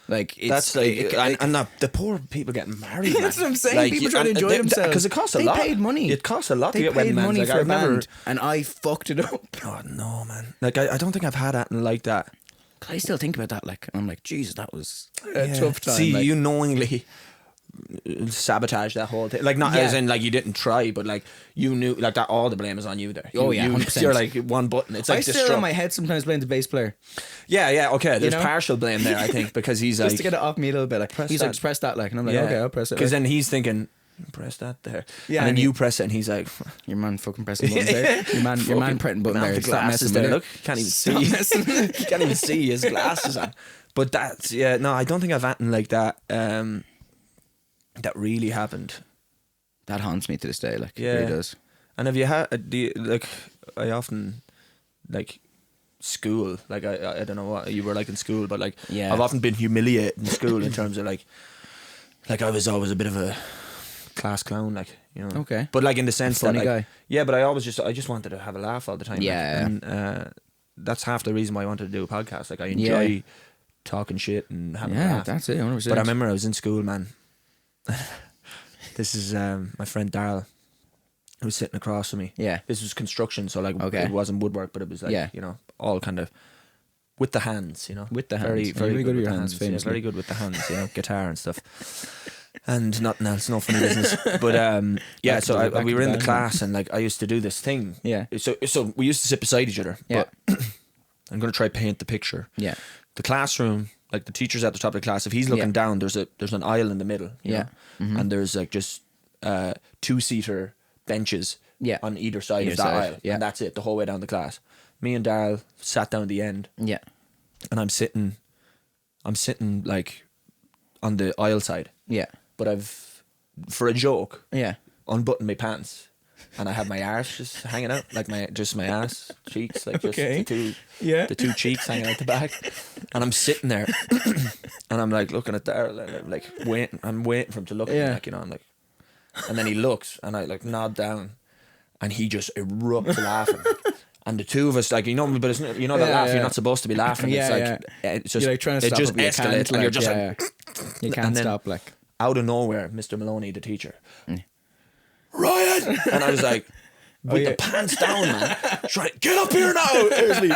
Speaker 1: like it's,
Speaker 2: that's like and the poor people getting married.
Speaker 1: That's what I'm saying.
Speaker 2: Like,
Speaker 1: people trying to enjoy themselves
Speaker 2: because it costs a lot.
Speaker 1: They paid money.
Speaker 2: It costs a lot
Speaker 1: they
Speaker 2: to get
Speaker 1: paid
Speaker 2: wedding
Speaker 1: money
Speaker 2: bands.
Speaker 1: for
Speaker 2: Like,
Speaker 1: a
Speaker 2: I've never,
Speaker 1: band, and I fucked it up.
Speaker 2: Oh no, man! Like I don't think I've had anything like that.
Speaker 1: I still think about that, like, and I'm like, Jesus, that was a tough time.
Speaker 2: See,
Speaker 1: like,
Speaker 2: you knowingly sabotage that whole thing. Like, not as in like you didn't try, but like you knew, like that all the blame is on you there.
Speaker 1: Oh, yeah, 100%.
Speaker 2: You're like one button. It's like
Speaker 1: I still in my head sometimes blame the bass player
Speaker 2: Yeah, okay. There's
Speaker 1: know?
Speaker 2: partial blame there, I think, because he's
Speaker 1: just
Speaker 2: like
Speaker 1: to get it off me a little bit. Like he's
Speaker 2: that.
Speaker 1: like, press that, like, and I'm like, okay, I'll press it.
Speaker 2: Because
Speaker 1: Like,
Speaker 2: then he's thinking, press that there.
Speaker 1: Yeah,
Speaker 2: and then
Speaker 1: and
Speaker 2: you press it, and he's like,
Speaker 1: your man fucking pressing buttons there. Your man pressing button there.
Speaker 2: the
Speaker 1: Stop
Speaker 2: glasses
Speaker 1: messing
Speaker 2: there.
Speaker 1: with
Speaker 2: Look,
Speaker 1: it.
Speaker 2: can't even
Speaker 1: Stop
Speaker 2: see.
Speaker 1: messing.
Speaker 2: You can't even see his glasses on. But that's no, I don't think I've anything like that. That really happened.
Speaker 1: That haunts me to this day. Like, it really does.
Speaker 2: And have you had like I often like school, like I don't know what you were like in school, but like I've often been humiliated in school in terms of like I was always a bit of a class clown, like, you know.
Speaker 1: Okay.
Speaker 2: But like in the sense
Speaker 1: Funny
Speaker 2: that like,
Speaker 1: guy.
Speaker 2: yeah, but I just wanted to have a laugh all the time.
Speaker 1: Yeah.
Speaker 2: Like, and that's half the reason why I wanted to do a podcast. Like I enjoy talking shit and having a laugh.
Speaker 1: That's it. 100%.
Speaker 2: But I remember I was in school, man. This is my friend Daryl, who was sitting across from me.
Speaker 1: Yeah.
Speaker 2: This was construction, so like it wasn't woodwork, but it was like you know, all kind of with the hands, you know.
Speaker 1: With the hands.
Speaker 2: Very,
Speaker 1: You're
Speaker 2: very
Speaker 1: really
Speaker 2: good
Speaker 1: with
Speaker 2: with
Speaker 1: your
Speaker 2: the
Speaker 1: hands,
Speaker 2: hands. Yeah,
Speaker 1: famously.
Speaker 2: very good with the hands, you know, guitar and stuff. And nothing else, no funny business. But yeah, so we were in the class, and like I used to do this thing.
Speaker 1: Yeah.
Speaker 2: So we used to sit beside each other.
Speaker 1: Yeah.
Speaker 2: But I'm gonna try paint the picture.
Speaker 1: Yeah.
Speaker 2: The classroom, like the teacher's at the top of the class. If he's looking down, there's an aisle in the middle. You know?
Speaker 1: Mm-hmm.
Speaker 2: And there's like just 2-seater benches. On either side of that aisle.
Speaker 1: Yeah.
Speaker 2: And that's it, the whole way down the class. Me and Daryl sat down at the end.
Speaker 1: Yeah.
Speaker 2: And I'm sitting like on the aisle side.
Speaker 1: Yeah.
Speaker 2: But I've, for a joke,
Speaker 1: Yeah.
Speaker 2: unbuttoned my pants, and I have my arse just hanging out, like my ass cheeks, like just
Speaker 1: Okay.
Speaker 2: the two cheeks hanging out the back. And I'm sitting there, and I'm like looking at Daryl, and I'm like waiting. I'm waiting for him to look at me, like, you know. I'm like, and then he looks, and I like nod down, and he just erupts laughing. And the two of us, like, you know, but it's, you know that laugh, you're not supposed to be laughing. It's like it's just,
Speaker 1: you're like trying to
Speaker 2: it
Speaker 1: stop
Speaker 2: just
Speaker 1: it, but you
Speaker 2: escalates,
Speaker 1: can't,
Speaker 2: and you're
Speaker 1: like,
Speaker 2: just like,
Speaker 1: you can't
Speaker 2: and then
Speaker 1: stop, like.
Speaker 2: out of nowhere, Mr. Maloney, the teacher, Ryan, and I was like, with the pants down, man, try get up here now. Seriously,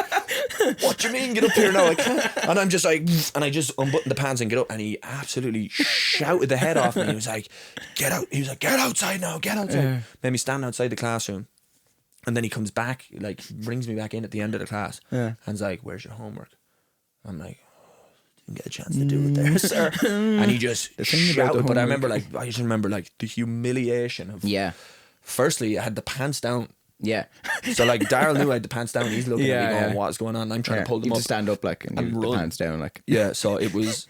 Speaker 2: what do you mean get up here now? I can't. And I'm just like, and I just unbuttoned the pants and get up, and he absolutely shouted the head off me. He was like, get out. He was like, get outside now, get outside. Made me stand outside the classroom. And then he comes back, like brings me back in at the end of the class, and he's like, where's your homework? I'm like, didn't get a chance to do it there, sir. And he just shouted. But I just remember like the humiliation of, firstly, I had the pants down. Yeah. So like Daryl knew I had the pants down. He's looking at me going, what's going on? I'm trying to pull them
Speaker 1: you
Speaker 2: up.
Speaker 1: to stand up, like, and the pants down, like.
Speaker 2: Yeah, so it was,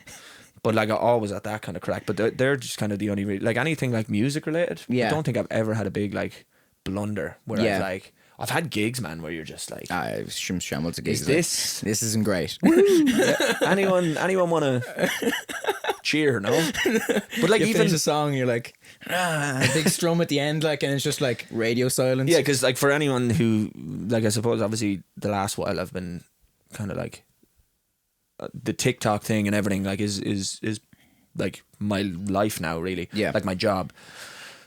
Speaker 2: but like I always at that kind of crack. But they're just kind of the only, like anything like music related. I don't think I've ever had a big like blunder where I've like, I've had gigs, man, where you're just like,
Speaker 1: shambles of gigs.
Speaker 2: This
Speaker 1: isn't great.
Speaker 2: Anyone want to cheer? No, but like
Speaker 1: you
Speaker 2: even
Speaker 1: finish a song, you're like, a big strum at the end, like, and it's just like radio silence.
Speaker 2: Yeah, because like for anyone who, like, I suppose obviously the last while I've been kind of like the TikTok thing and everything, like is like my life now, really. Yeah, like my job.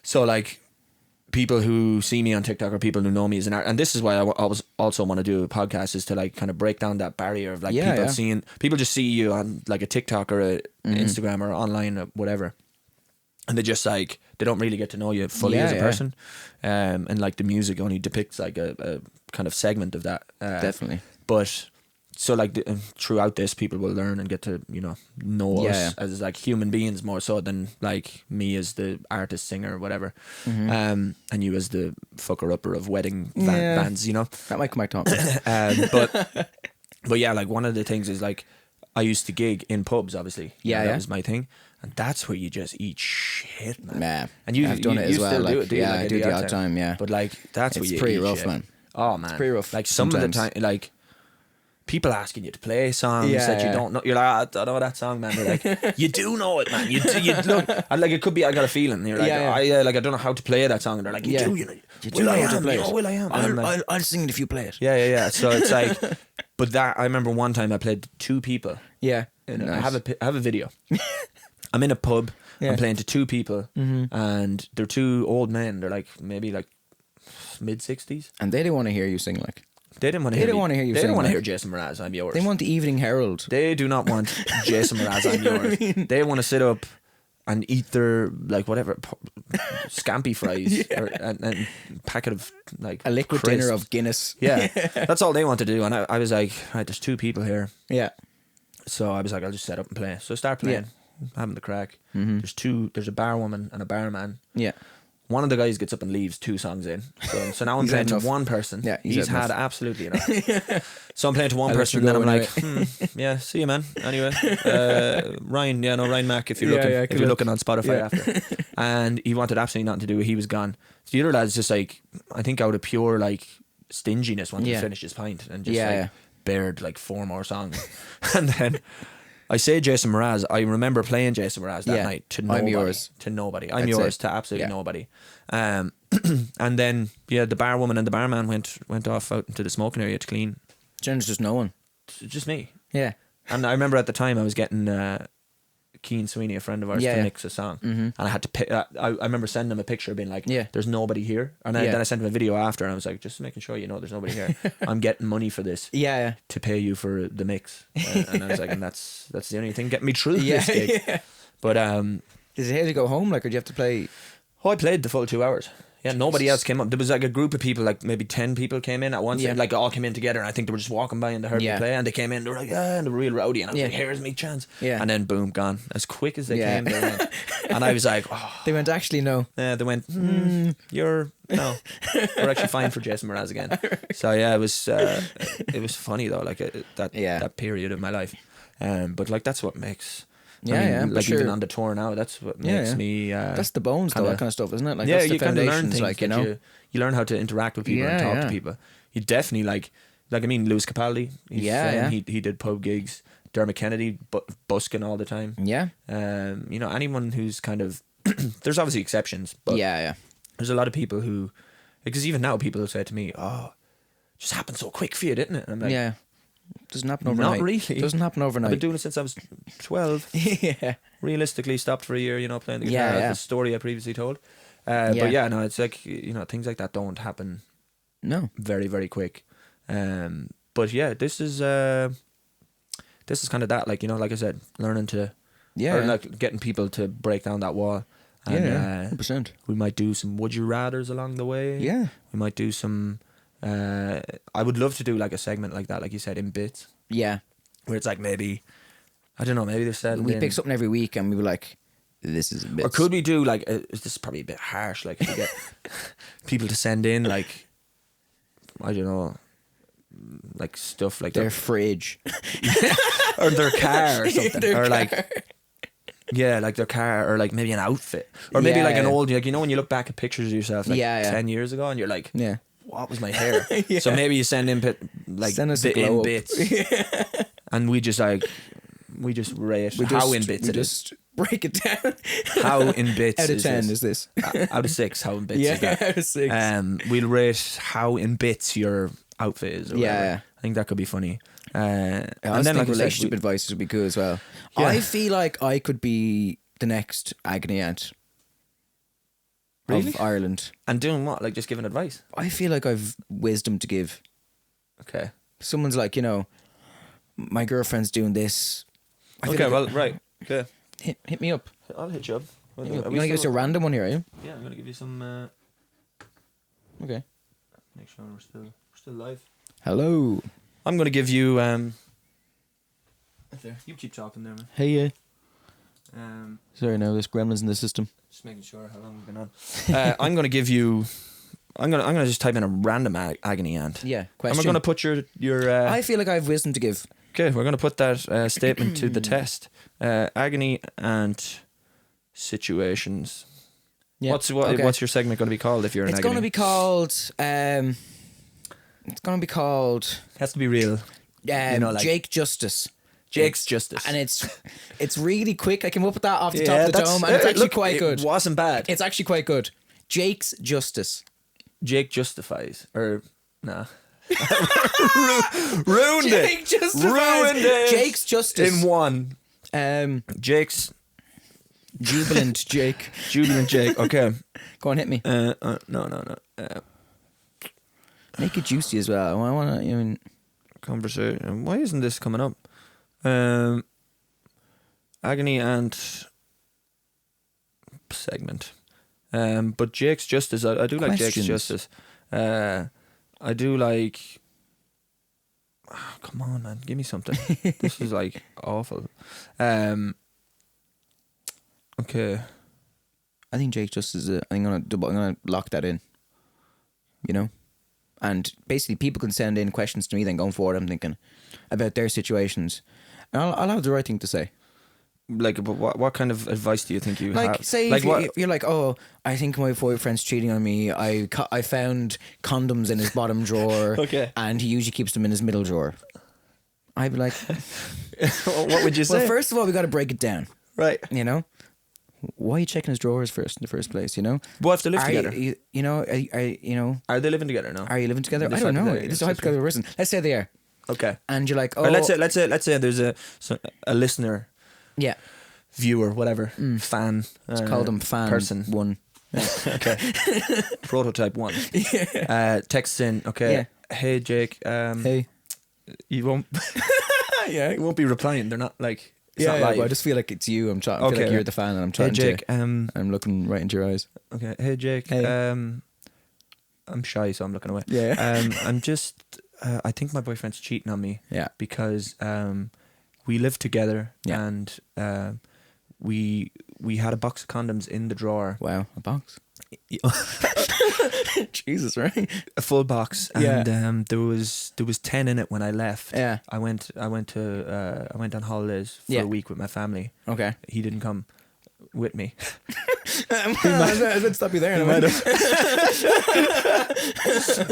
Speaker 2: So like, people who see me on TikTok or people who know me as an art, and this is why I always also want to do a podcast, is to like kind of break down that barrier of like people just see you on like a TikTok or a Instagram or online or whatever, and they just like they don't really get to know you fully as a person, and like the music only depicts like a kind of segment of that.
Speaker 1: Definitely.
Speaker 2: But so like throughout this, people will learn and get to know us as like human beings more so than like me as the artist, singer, or whatever, and you as the fucker upper of wedding bands.
Speaker 1: That might come back to
Speaker 2: but yeah, like one of the things is like I used to gig in pubs, obviously. That was my thing. And that's where you just eat shit, man.
Speaker 1: Yeah.
Speaker 2: And
Speaker 1: I've done it as well.
Speaker 2: Still
Speaker 1: Like,
Speaker 2: do it, do you?
Speaker 1: yeah,
Speaker 2: Like,
Speaker 1: I do the odd time, yeah.
Speaker 2: But like that's where
Speaker 1: It's
Speaker 2: you
Speaker 1: pretty
Speaker 2: eat
Speaker 1: rough,
Speaker 2: shit.
Speaker 1: man.
Speaker 2: Oh man,
Speaker 1: It's pretty rough.
Speaker 2: Like some of the time, like people asking you to play songs that you don't know. You're like, I don't know that song, man. They're like, you do know it, man. You look, and like it could be I got a feeling. And you're like, I don't know how to play that song. And they're like, you do, you do know how to play it. Will I am?
Speaker 1: I'll sing it if you play it.
Speaker 2: Yeah. So it's like, but that I remember one time I played 2 people.
Speaker 1: Yeah.
Speaker 2: And I have a video. I'm in a pub. I'm playing to 2 people, and they're 2 old men. They're like maybe like mid-60s,
Speaker 1: and they didn't want to hear you sing like.
Speaker 2: They didn't want to hear you sing. They don't want to
Speaker 1: like.
Speaker 2: hear Jason Mraz, I'm yours.
Speaker 1: They want the Evening Herald.
Speaker 2: They do not want Jason Mraz, I'm yours. I mean? They want to sit up and eat their like whatever scampi fries and packet of like
Speaker 1: a liquid
Speaker 2: crisps.
Speaker 1: dinner of Guinness.
Speaker 2: Yeah, that's all they want to do. And I was like, right, there's 2 people here.
Speaker 1: Yeah.
Speaker 2: So I was like, I'll just set up and play. So I start playing, having the crack. There's a bar woman and a barman.
Speaker 1: Yeah.
Speaker 2: One of the guys gets up and leaves 2 songs in. So now I'm playing to one person.
Speaker 1: Yeah,
Speaker 2: he's had absolutely enough. So I'm playing to one person, and then I'm like, yeah, see you, man. Anyway, Ryan Mack, if you're looking on Spotify after. And he wanted absolutely nothing to do with it. He was gone. So the other lad's just like, I think out of pure like stinginess wanted to finish his pint and just bared like 4 more songs. And then I say Jason Mraz. I remember playing Jason Mraz that night to nobody.
Speaker 1: I'm yours.
Speaker 2: To nobody. I'm yours to absolutely nobody. And then the bar woman and the barman went off out into the smoking area to clean.
Speaker 1: Jen's just no one.
Speaker 2: Just me.
Speaker 1: Yeah.
Speaker 2: And I remember at the time I was getting Keane Sweeney, a friend of ours, to mix a song, and I had to pick. I remember sending him a picture, being like, "There's nobody here," and then I sent him a video after, and I was like, "Just making sure you know there's nobody here. I'm getting money for this, to pay you for the mix." And I was like, "And that's the only thing getting me through this gig." Yeah. But
Speaker 1: is it here to go home, like, or do you have to play?
Speaker 2: Oh, I played the full 2 hours. Yeah, nobody else came up. There was like a group of people, like maybe 10 people came in at once. Yeah. Like all came in together, and I think they were just walking by and they heard me play, and they came in, they were like, and they were real rowdy, and I was like, here's me chance. Yeah. And then boom, gone. As quick as they came, they went. And I was like, oh.
Speaker 1: They went, actually, no.
Speaker 2: Yeah, they went, we're actually fine for Jason Mraz again. So yeah, it was funny though, like that period of my life. But like that's what makes... like even on the tour now, that's what makes me.
Speaker 1: That's the bones, though, that kind of stuff, isn't it? Like, that's the
Speaker 2: you kind of learn things,
Speaker 1: like,
Speaker 2: you learn how to interact with people and talk to people. You definitely like I mean, Lewis Capaldi. He did pub gigs. Dermot Kennedy busking all the time. Yeah. Anyone who's kind of there's obviously exceptions, but there's a lot of people who, because even now people say to me, "Oh, it just happened so quick for you, didn't it?" And I'm like,
Speaker 1: doesn't happen overnight.
Speaker 2: Not really.
Speaker 1: Doesn't happen overnight.
Speaker 2: I've been doing it since I was 12. Realistically, stopped for a year, playing the guitar. The story I previously told. But it's like, things like that don't happen. No. Very, very quick. But yeah, this is kind of that, like, like I said, learning to, like getting people to break down that wall. And, 100%. We might do some would you rathers along the way. Yeah. We might do some... I would love to do like a segment like that, like you said, in bits. Yeah. Where it's like maybe, I don't know, maybe they said
Speaker 1: we pick something every week and we were like, this is a bit.
Speaker 2: Or could we do like, this is probably a bit harsh, like if you get people to send in like, I don't know, like stuff like
Speaker 1: their fridge.
Speaker 2: Or their car or something. Or like, yeah, like their car, or like maybe an outfit. Or maybe like an old, like, when you look back at pictures of yourself like 10 years ago and you're like, what was my hair? So maybe you send in send us in bits. And we just rate how in bits it is.
Speaker 1: Break it down.
Speaker 2: How in bits
Speaker 1: out of 10 is this?
Speaker 2: Out of 6, how in bits is that?
Speaker 1: Out of 6.
Speaker 2: We'll rate how in bits your outfit is. Or whatever. I think that could be funny.
Speaker 1: And then like relationship advice would be cool as well. I feel like I could be the next agony aunt. Really? Of Ireland.
Speaker 2: And doing what? Like just giving advice?
Speaker 1: I feel like I've wisdom to give.
Speaker 2: Okay.
Speaker 1: Someone's like, my girlfriend's doing this.
Speaker 2: Okay, well, right. Okay.
Speaker 1: Hit me up.
Speaker 2: I'll hit you up.
Speaker 1: You're gonna give us a random one here, are you?
Speaker 2: Yeah, I'm gonna give you some.
Speaker 1: Okay.
Speaker 2: Make sure we're still live.
Speaker 1: Hello.
Speaker 2: I'm gonna give you. There. You keep talking there, man.
Speaker 1: Hey, yeah.
Speaker 2: Um,
Speaker 1: Sorry, no, there's gremlins in the system.
Speaker 2: Just making sure how long we've been on. I'm gonna give you. I'm gonna just type in a random agony aunt.
Speaker 1: Yeah. Question.
Speaker 2: And we're gonna put your.
Speaker 1: I feel like I have wisdom to give.
Speaker 2: Okay, we're gonna put that statement to the test. Agony aunt situations.
Speaker 1: Yeah.
Speaker 2: What's your segment going to be called if you're an
Speaker 1: It's
Speaker 2: agony?
Speaker 1: going to be called. It's going to be called.
Speaker 2: It has to be real.
Speaker 1: Jake Justice.
Speaker 2: Jake's Justice.
Speaker 1: And it's really quick. I came up with that off the top of the dome, and it's actually quite good.
Speaker 2: It wasn't bad.
Speaker 1: It's actually quite good. Jake's Justice.
Speaker 2: Jake justifies, or nah. Ruined
Speaker 1: Jake
Speaker 2: it.
Speaker 1: Justifies.
Speaker 2: Ruined it.
Speaker 1: Jake's Justice
Speaker 2: in one.
Speaker 1: Jake's Jubilant Jake.
Speaker 2: Jubilant Jake. Okay.
Speaker 1: Go on, hit me.
Speaker 2: No.
Speaker 1: Make it juicy as well. I want to. I mean,
Speaker 2: conversation. Why isn't this coming up? Agony and segment. But Jake's Justice. I do like Jake's Justice. I do like. Oh, come on, man! Give me something. This is like awful. Okay.
Speaker 1: I think Jake Justice. I'm gonna lock that in. You know. And basically, people can send in questions to me. Then going forward, I'm thinking about their situations, and I'll have the right thing to say.
Speaker 2: Like, but what kind of advice do you think you
Speaker 1: like,
Speaker 2: have?
Speaker 1: Say,
Speaker 2: like,
Speaker 1: if you're like, oh, I think my boyfriend's cheating on me. I found condoms in his bottom drawer,
Speaker 2: okay,
Speaker 1: and he usually keeps them in his middle drawer. I'd be like,
Speaker 2: what would you say?
Speaker 1: Well, first of all, we got to break it down,
Speaker 2: right?
Speaker 1: You know. Why are you checking his drawers first in the first place? You know.
Speaker 2: What if they live together?
Speaker 1: Are
Speaker 2: they living together now?
Speaker 1: Are you living together? I don't know. It's a hypothetical person. Let's say they are.
Speaker 2: Okay.
Speaker 1: And you're like, oh.
Speaker 2: Or let's say there's a listener.
Speaker 1: Yeah.
Speaker 2: Viewer, whatever, fan.
Speaker 1: Let's call them fan
Speaker 2: person
Speaker 1: one.
Speaker 2: Okay. Prototype one.
Speaker 1: Yeah.
Speaker 2: Texts in. Okay.
Speaker 1: Yeah.
Speaker 2: Hey Jake.
Speaker 1: Hey.
Speaker 2: You won't.
Speaker 1: Yeah.
Speaker 2: You won't be replying. They're not like. It's
Speaker 1: not
Speaker 2: live.
Speaker 1: Well, I just feel like it's you. I feel like you're the fan, and I'm trying.
Speaker 2: Hey Jake.
Speaker 1: I'm looking right into your eyes.
Speaker 2: Okay. Hey Jake.
Speaker 1: Hey.
Speaker 2: I'm shy, so I'm looking away.
Speaker 1: Yeah.
Speaker 2: I'm just. I think my boyfriend's cheating on me.
Speaker 1: Yeah.
Speaker 2: Because we live together.
Speaker 1: Yeah.
Speaker 2: And we had a box of condoms in the drawer.
Speaker 1: Wow, a box. Jesus, right?
Speaker 2: A full box, and there was 10 in it when I left.
Speaker 1: Yeah.
Speaker 2: I went on holidays for a week with my family.
Speaker 1: Okay.
Speaker 2: He didn't come with me.
Speaker 1: I would stop you there.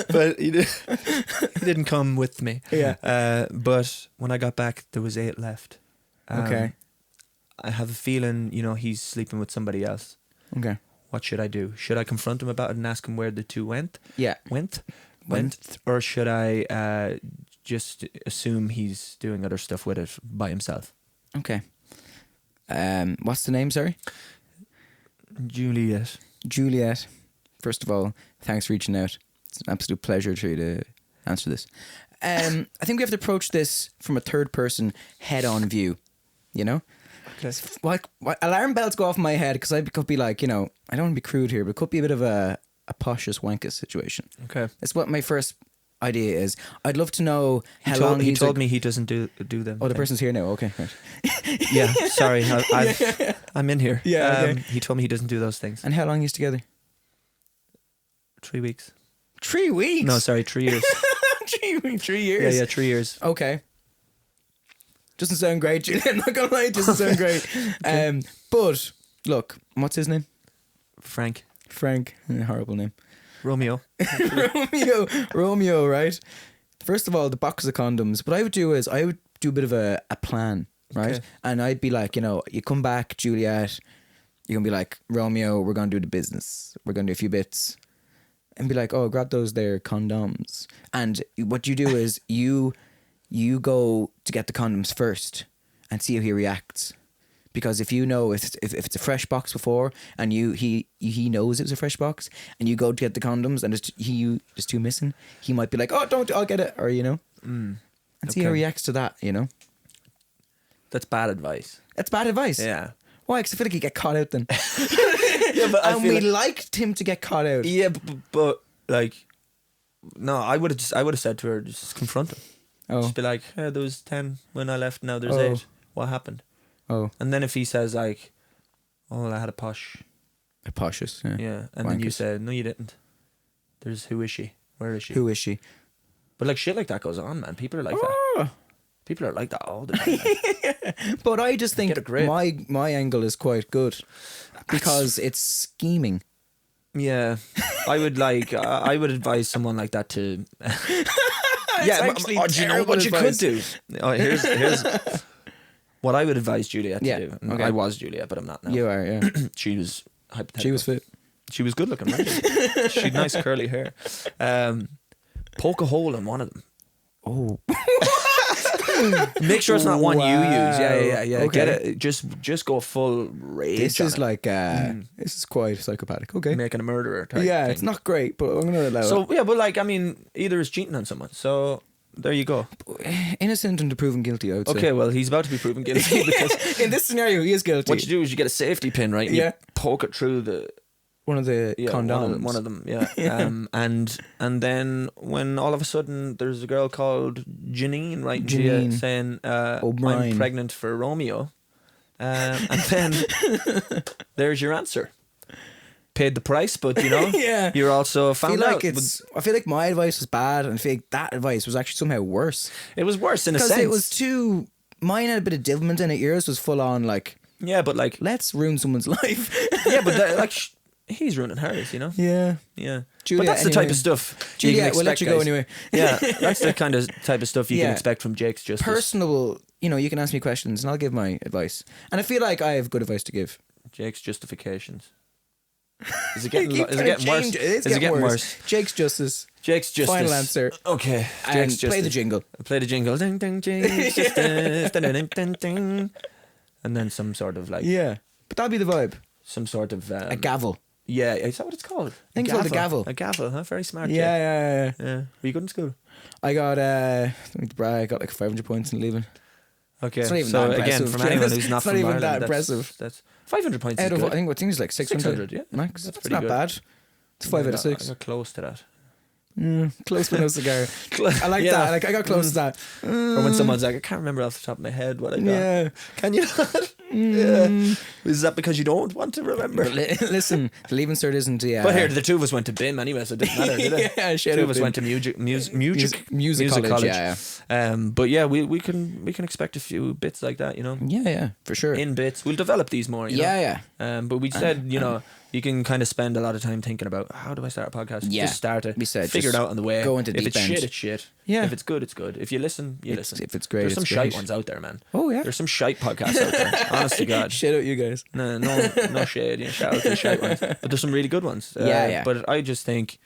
Speaker 2: But he didn't come with me.
Speaker 1: Yeah.
Speaker 2: But when I got back, there was 8 left.
Speaker 1: Okay.
Speaker 2: I have a feeling, he's sleeping with somebody else.
Speaker 1: Okay.
Speaker 2: What should I do? Should I confront him about it and ask him where the 2 went?
Speaker 1: Yeah.
Speaker 2: Went? Or should I just assume he's doing other stuff with it by himself?
Speaker 1: Okay. What's the name, sorry?
Speaker 2: Juliet.
Speaker 1: First of all, thanks for reaching out. It's an absolute pleasure to you to answer this. I think we have to approach this from a third person head-on view, you know?
Speaker 2: Okay.
Speaker 1: What alarm bells go off in my head because I could be like, I don't want to be crude here, but it could be a bit of a poshus wankus situation.
Speaker 2: Okay.
Speaker 1: That's what my first idea is. I'd love to know how long
Speaker 2: he told me he doesn't do them.
Speaker 1: Oh, the person's here now. Okay, right.
Speaker 2: Yeah, sorry. I'm in here.
Speaker 1: Yeah. Okay.
Speaker 2: He told me he doesn't do those things.
Speaker 1: And how long are you together?
Speaker 2: 3 weeks.
Speaker 1: 3 weeks?
Speaker 2: No, sorry, 3 years.
Speaker 1: 3 years?
Speaker 2: Yeah, 3 years.
Speaker 1: Okay. Doesn't sound great, Julian. I'm not gonna lie, it doesn't sound great. But look, what's his name?
Speaker 2: Frank.
Speaker 1: Horrible name.
Speaker 2: Romeo,
Speaker 1: right? First of all, the box of condoms. What I would do is I would do a bit of a plan, right?
Speaker 2: Okay.
Speaker 1: And I'd be like, you come back, Juliet. You're gonna be like, Romeo, we're gonna do the business. We're gonna do a few bits, and be like, oh, grab those there condoms. And what you do is you go to get the condoms first and see how he reacts. Because if you know if it's a fresh box before and he knows it was a fresh box and you go to get the condoms and there's 2 missing, he might be like, oh, I'll get it, or and see how he reacts to that.
Speaker 2: That's bad advice.
Speaker 1: That's bad advice.
Speaker 2: Yeah.
Speaker 1: Why? Because I feel like you get caught out then.
Speaker 2: Yeah, but I
Speaker 1: and
Speaker 2: feel
Speaker 1: we
Speaker 2: like,
Speaker 1: liked him to get caught out.
Speaker 2: yeah, but like, no, I would have said to her, just confront him.
Speaker 1: Oh,
Speaker 2: Just be like, hey, there was 10 when I left. Now there's
Speaker 1: Oh.
Speaker 2: 8. What happened?
Speaker 1: oh,
Speaker 2: And then if he says like, oh, well, I had a posh,
Speaker 1: a poshus. Yeah.
Speaker 2: yeah, and then you
Speaker 1: Wankers.
Speaker 2: said, no, you didn't. There's who is she? Where is she?
Speaker 1: Who is she?
Speaker 2: But like shit like that goes on, man. People are like that.
Speaker 1: Oh.
Speaker 2: People are like that all the time. Man.
Speaker 1: But I just think
Speaker 2: Get a grip.
Speaker 1: my angle is quite good because it's scheming.
Speaker 2: Yeah, I would advise someone like that to.
Speaker 1: actually
Speaker 2: do you know
Speaker 1: terrible
Speaker 2: what you
Speaker 1: advice.
Speaker 2: could do? Oh, here's what I would advise Juliet
Speaker 1: Yeah,
Speaker 2: to do.
Speaker 1: okay.
Speaker 2: I was Juliet, but I'm not now.
Speaker 1: You are, yeah.
Speaker 2: She was hypothetical.
Speaker 1: She was fit.
Speaker 2: She was good looking, right? She had nice curly hair. Poke a hole in one of them.
Speaker 1: Oh,
Speaker 2: Make sure it's not one you use. Yeah.
Speaker 1: Okay.
Speaker 2: Get it. Just go full rage.
Speaker 1: this
Speaker 2: on
Speaker 1: is
Speaker 2: it.
Speaker 1: like this is quite psychopathic. Okay,
Speaker 2: making a murderer. Type
Speaker 1: yeah,
Speaker 2: thing.
Speaker 1: it's not great, but I'm gonna allow
Speaker 2: So yeah, but like I mean, either is cheating on someone. So there you go.
Speaker 1: it. Innocent until proven guilty. I would say.
Speaker 2: Okay, well he's about to be proven guilty because
Speaker 1: In this scenario, he is guilty.
Speaker 2: what you do is you get a safety pin, right? And
Speaker 1: Yeah.
Speaker 2: You poke it through the
Speaker 1: One of the
Speaker 2: yeah,
Speaker 1: condoms.
Speaker 2: one of them, yeah. And then when all of a sudden there's a girl called Janine writing to you
Speaker 1: Janine
Speaker 2: saying,
Speaker 1: O'Brien.
Speaker 2: I'm pregnant for Romeo. And then there's your answer. Paid the price, but you know,
Speaker 1: Yeah.
Speaker 2: you're also
Speaker 1: I feel
Speaker 2: found
Speaker 1: like
Speaker 2: out.
Speaker 1: I feel like my advice was bad, and I feel like that advice was actually somehow worse
Speaker 2: It was worse in a
Speaker 1: because
Speaker 2: sense.
Speaker 1: it was too. Mine had a bit of devilment in it. Yours was full on like,
Speaker 2: yeah, but like,
Speaker 1: let's ruin someone's life.
Speaker 2: yeah, but like, he's ruining hers, you know?
Speaker 1: Yeah.
Speaker 2: Yeah.
Speaker 1: Juliet,
Speaker 2: but that's the type
Speaker 1: anyway.
Speaker 2: of stuff
Speaker 1: Juliet,
Speaker 2: can
Speaker 1: we'll let
Speaker 2: expect,
Speaker 1: you go
Speaker 2: guys.
Speaker 1: anyway.
Speaker 2: Yeah, that's the kind of type of stuff you can
Speaker 1: Yeah.
Speaker 2: expect from Jake's Justice.
Speaker 1: Personal, you can ask me questions and I'll give my advice. And I feel like I have good advice to give.
Speaker 2: Jake's justifications. Is it getting,
Speaker 1: You
Speaker 2: is it
Speaker 1: keep
Speaker 2: getting
Speaker 1: trying to
Speaker 2: worse?
Speaker 1: change it. It's
Speaker 2: Is it getting worse?
Speaker 1: Jake's Justice.
Speaker 2: Jake's Justice.
Speaker 1: Final answer.
Speaker 2: Okay.
Speaker 1: And
Speaker 2: Jake's Justice.
Speaker 1: play the jingle.
Speaker 2: Play the jingle. Ding, ding, Jake's Justice. Ding, ding, ding, ding. And then some sort of like,
Speaker 1: Yeah. But that'd be the vibe.
Speaker 2: some sort of...
Speaker 1: A gavel.
Speaker 2: Yeah, is that what it's called?
Speaker 1: I think it's called a gavel.
Speaker 2: A gavel, huh? Very smart. Jake.
Speaker 1: Yeah.
Speaker 2: Yeah. Were you good in school?
Speaker 1: I got, I got like 500 points in leaving.
Speaker 2: Okay.
Speaker 1: It's not even
Speaker 2: so
Speaker 1: that
Speaker 2: again,
Speaker 1: impressive.
Speaker 2: from anyone who's
Speaker 1: It's
Speaker 2: not
Speaker 1: not
Speaker 2: from
Speaker 1: even
Speaker 2: Ireland,
Speaker 1: that
Speaker 2: that's-
Speaker 1: impressive.
Speaker 2: That's 500 points
Speaker 1: Out
Speaker 2: is
Speaker 1: of,
Speaker 2: good.
Speaker 1: I think it's like 600.
Speaker 2: 600, yeah.
Speaker 1: Max.
Speaker 2: That's
Speaker 1: It's
Speaker 2: pretty
Speaker 1: not
Speaker 2: good.
Speaker 1: bad. It's 5 out of
Speaker 2: I
Speaker 1: 6.
Speaker 2: got close to that.
Speaker 1: Close with no cigar. I like
Speaker 2: Yeah.
Speaker 1: that. Like I got close to that.
Speaker 2: Or when someone's like, I can't remember off the top of my head what I got.
Speaker 1: Yeah.
Speaker 2: Can you not? Yeah. Is that because you don't want to remember?
Speaker 1: But listen, the Leaving Cert isn't the.
Speaker 2: But here, the two of us went to BIM anyway, so it didn't matter, did it?
Speaker 1: Yeah, shout
Speaker 2: Two
Speaker 1: out
Speaker 2: of us
Speaker 1: BIM.
Speaker 2: went to music
Speaker 1: college. Yeah,
Speaker 2: But yeah, we can expect a few bits like that, you know.
Speaker 1: yeah, for sure.
Speaker 2: In bits, we'll develop these more. You know?
Speaker 1: Yeah.
Speaker 2: But we said, you know, you can kind of spend a lot of time thinking about how do I start a podcast.
Speaker 1: Yeah.
Speaker 2: Just start it.
Speaker 1: We said
Speaker 2: figure it
Speaker 1: just
Speaker 2: out on the way.
Speaker 1: go into
Speaker 2: if
Speaker 1: deep
Speaker 2: it's
Speaker 1: end.
Speaker 2: shit, it's shit.
Speaker 1: Yeah.
Speaker 2: If it's good, it's good. If you listen, you listen.
Speaker 1: If it's great,
Speaker 2: there's some
Speaker 1: it's
Speaker 2: shite
Speaker 1: great.
Speaker 2: ones out there, man.
Speaker 1: Oh yeah.
Speaker 2: There's some shite podcasts out there. Honest to God.
Speaker 1: Shout out you guys.
Speaker 2: No shade. Yeah, shout out to the shite ones. But there's some really good ones.
Speaker 1: Yeah.
Speaker 2: But I just think,